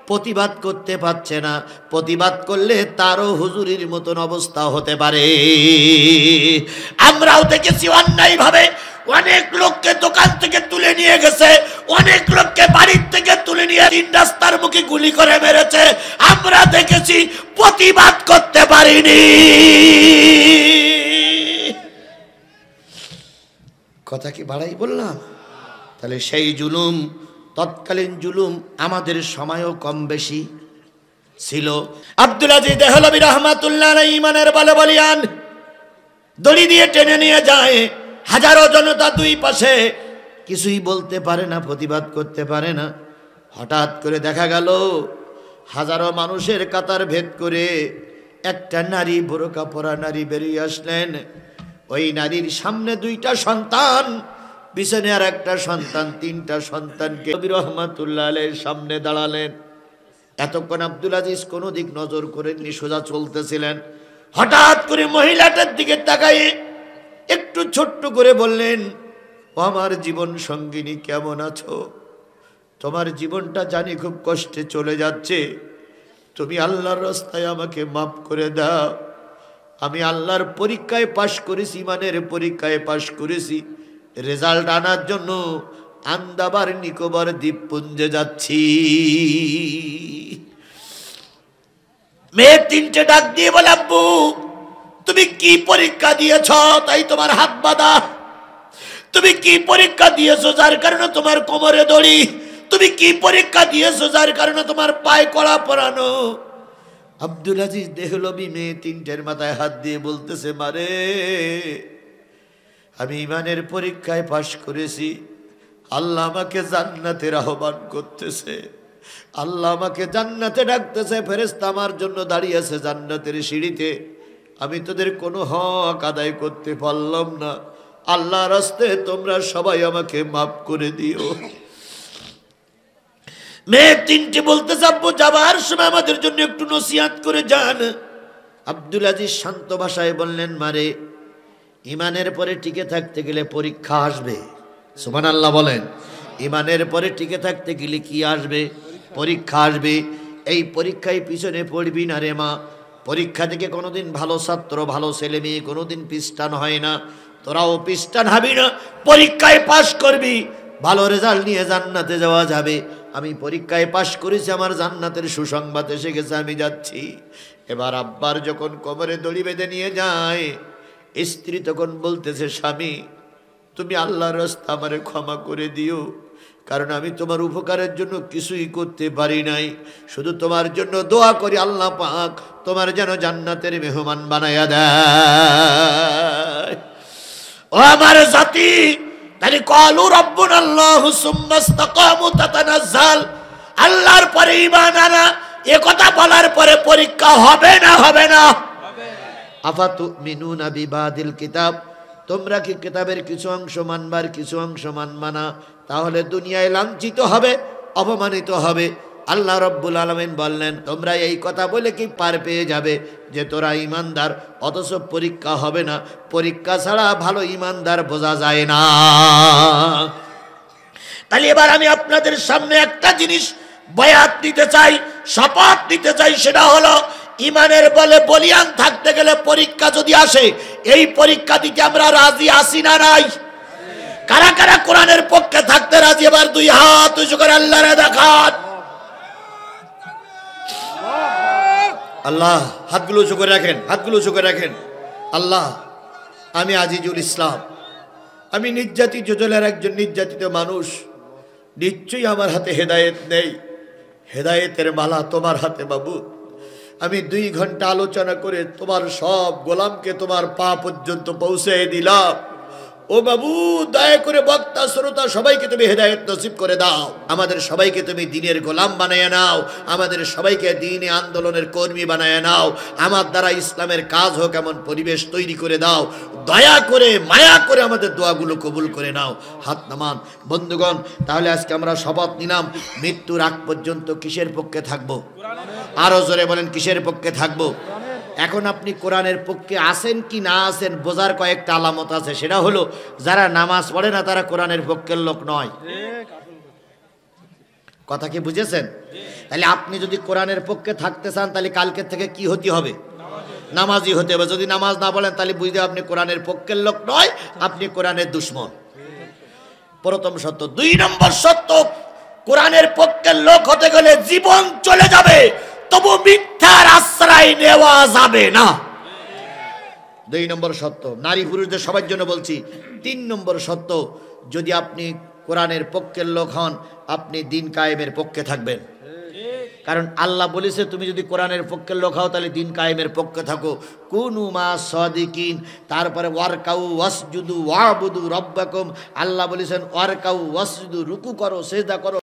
প্রতিবাদ করতে পারছে না, প্রতিবাদ করলে তারও হুজুরির মতন অবস্থা হতে পারে। আমরাও দেখেছি অন্যায় ভাবে অনেক লোককে দোকান থেকে তুলে নিয়ে গেছে, অনেক লোককে বাড়ির থেকে তুলে নিয়ে তিন রাস্তার মুখে গুলি করে মেরেছে। আমরা দেখেছি, প্রতিবাদ করতে পারিনি। কথা কি বাড়াই বললাম? তাহলে সেই জুলুম, তৎকালীন জুলুম আমাদের সময়ও কম বেশি ছিল। আব্দুল আজিজ দেহলভী রহমাতুল্লাহ আলাইহি ইমানের বলে বলিয়ান, দড়ি দিয়ে টেনে নিয়ে যায়। হাজারো জনতা দুই পাশে, কিছুই বলতে পারে না, প্রতিবাদ করতে পারে না। হঠাৎ করে দেখা গেল হাজারো মানুষের কাতার ভেদ করে একটা নারী, বোরকা পরা নারী বেরিয়ে আসলেন। ওই নারীর সামনে দুইটা সন্তান, পিছনে আর একটা সন্তান, তিনটা সন্তানকে নবী রহমাতুল্লাহ আলাইহির সামনে দাঁড়ালেন। এতক্ষণ আব্দুল আজিজ কোনো দিক নজর করেননি, সোজা চলতেছিলেন। হঠাৎ করে মহিলাটার দিকে তাকায়ে একটু ছোট্ট করে বললেন, ও আমার জীবন সঙ্গিনী, কেমন আছো? তোমার জীবনটা জানি খুব কষ্টে চলে যাচ্ছে, তুমি আল্লাহর রাস্তায় আমাকে মাফ করে দাও। আমি আল্লাহর পরীক্ষায় পাশ করেছি, ইমানের পরীক্ষায় পাশ করেছি, রেজাল্ট আনার জন্য আন্দাবার নিকোবর দ্বীপপুঞ্জে যাচ্ছি। মেয়ে তিনটে ডাক দিয়ে বলে, আব্বু তুমি কি পরীক্ষা দিয়েছ তাই তোমার হাত বাঁধা? তুমি কি পরীক্ষা দিয়েছো যার কারণে তোমার কোমরে দড়ি? তুমি কি পরীক্ষা দিয়েছো যার কারণে তোমার পায়ে কড়া পরানো? আব্দুল আজিজ দেহলবি মেয়ে তিনটের মাথায় হাত দিয়ে বলতেছে, মারে আমি ইমানের পরীক্ষায় পাশ করেছি, আল্লাহ আমাকে জান্নাতের আহ্বান করতেছে, আল্লাহ আমাকে জান্নাতে ডাকতেছে, ফেরেশতা আমার জন্য দাঁড়িয়ে আছে জান্নাতের সিঁড়িতে। আমি তোদের কোনো হক আদায় করতে পারলাম না, আল্লাহ রাস্তায় তোমরা সবাই আমাকে মাফ করে দিও। মেয়ে তিনটে বলতেছে, আব্বু যাবার সময় আমাদের জন্য একটু নসিহত করে যান। আব্দুল আজিজ শান্ত ভাষায় বললেন, মারে ইমানের পরে টিকে থাকতে গেলে পরীক্ষা আসবে। সুবহানাল্লাহ বলেন। ইমানের পরে টিকে থাকতে গেলে কি আসবে? পরীক্ষা আসবে। এই পরীক্ষায় পিছনে পড়বি না রে মা। পরীক্ষা থেকে কোনোদিন ভালো ছাত্র, ভালো ছেলে মেয়ে কোনোদিন পিস্টান হয় না, তোরাও পিস্টান হবি না, পরীক্ষায় পাশ করবি, ভালো রেজাল্ট নিয়ে জান্নাতে যাওয়া যাবে। আমি পরীক্ষায় পাশ করেছি, আমার জান্নাতের সুসংবাদ এসে গেছে, আমি যাচ্ছি। এবার আব্বার যখন কোমরে দড়ি বেঁধে নিয়ে যায়, স্ত্রী তখন বলতেছে, স্বামী তুমি আল্লাহর রাস্তা আমারে ক্ষমা করে দিও, কারণ আমি তোমার উপকারের জন্য কিছুই করতে পারি নাই, শুধু তোমার জন্য দোয়া করি আল্লাহ পাক তোমার যেন জান্নাতের মেহমান বানায়া দেয়। ও আমার জাতি, তাহলে ক্বালু রাব্বুনাল্লাহু সুম্মা ইসতাকামু তাতানাজ্জাল, আল্লাহর পরে ঈমান আনা, এ কথা বলার পরে পরীক্ষা হবে না? হবে না? আফাতুমিনুনা বিবাদিল কিতাব, তোমরা কি কিতাবের কিছু অংশ মানবার কিছু অংশ মানবা না? তাহলে দুনিয়ায় লাঞ্ছিত হবে, অপমানিত হবে। আল্লাহ রাব্বুল আলামিন বললেন, তোমরা এই কথা বলে কি পার পেয়ে যাবে যে তোরা ইমানদার, অথচ পরীক্ষা হবে না? পরীক্ষা ছাড়া ভালো ইমানদার বোঝা যায় না। তাহলে এবার আমি আপনাদের সামনে একটা জিনিস বয়াত দিতে চাই, শপথ দিতে চাই, সেটা হলো ইমানের বলে বলিয়ান থাকতে গেলে পরীক্ষা যদি আসে, এই পরীক্ষা দিতে আমরা রাজি আছি না নাই? কারা কারা কোরআনের পক্ষে থাকতে রাজি? এবার দুই হাত উঁচু করে আল্লাহরে দেখান। আল্লাহ, হাতগুলো উঁচু করে রাখেন, হাতগুলো উঁচু করে রাখেন। আল্লাহ, আমি আজিজুল ইসলাম, আমি নির্যাতিত জেলার একজন নির্যাতিত মানুষ, নিশ্চয়ই আমার হাতে হেদায়েত নেই, হেদায়েতের মালা তোমার হাতে বাবু। আমি 2 ঘন্টা আলোচনা করে তোমার সব গোলামকে তোমার পা পর্যন্ত পৌঁছে দিলাম। ও বাবু, দয়া করে বক্তা শ্রোতা সবাইকে তুমি হেদায়েত নসিব করে দাও, আমাদের সবাইকে তুমি দ্বীনের গোলাম বানায় নাও, আমাদের সবাইকে দ্বীনে আন্দোলনের কর্মী বানায় নাও, আমার দ্বারা ইসলামের কাজ হোক এমন পরিবেশ তৈরি করে দাও, দয়া করে মায়া করে আমাদের দোয়াগুলো কবুল করে নাও। হাত নামান বন্ধুগণ। তাহলে আজকে আমরা শপথ নিলাম, মৃত্যুর আগ পর্যন্ত কিসের পক্ষে থাকবো? আরো জোরে বলেন, কিসের পক্ষে থাকবো? এখন আপনি কোরআনের পক্ষে আছেন কি না আছেন বোঝার কয়েকটা আলামত আছে, সেটা হলো যারা নামাজ পড়ে না তারা কোরআনের পক্ষের লোক নয়। কথা কি বুঝেছেন? তাহলে আপনি যদি কোরআনের পক্ষে থাকতে চান, তাহলে কালকের থেকে কি হতে হবে? নামাজি হতে হবে। যদি নামাজ না বলেন তাহলে বুঝতে আপনি কোরআনের পক্ষের লোক নয়, আপনি কোরআনের দুশমন। প্রথম সত্য। 2 নম্বর সত্য, কোরআনের পক্ষের লোক হতে গেলে জীবন চলে যাবে, তবু মিথ্যার আশ্রয় নেওয়া যাবে না। 2 নম্বর সত্য। নারী পুরুষদের সবার জন্য বলছি। 3 নম্বর সত্য, যদি আপনি কোরআনের পক্ষের লোক হন, আপনি দিন কায়েমের পক্ষে থাকবেন। কারণ আল্লাহ বলেছে তুমি যদি কোরআনের পক্ষের লোক হও তাহলে দিন কায়েমের পক্ষে থাকো। কুনু মা সাদিকিন। তারপরে ওয়ারকাউ ওয়াসজুদু ওয়াবুদু রাব্বাকুম। আল্লাহ বলেছেন ওয়ারকাউ ওয়াসজুদু, রুকু করো, সিজদা করো।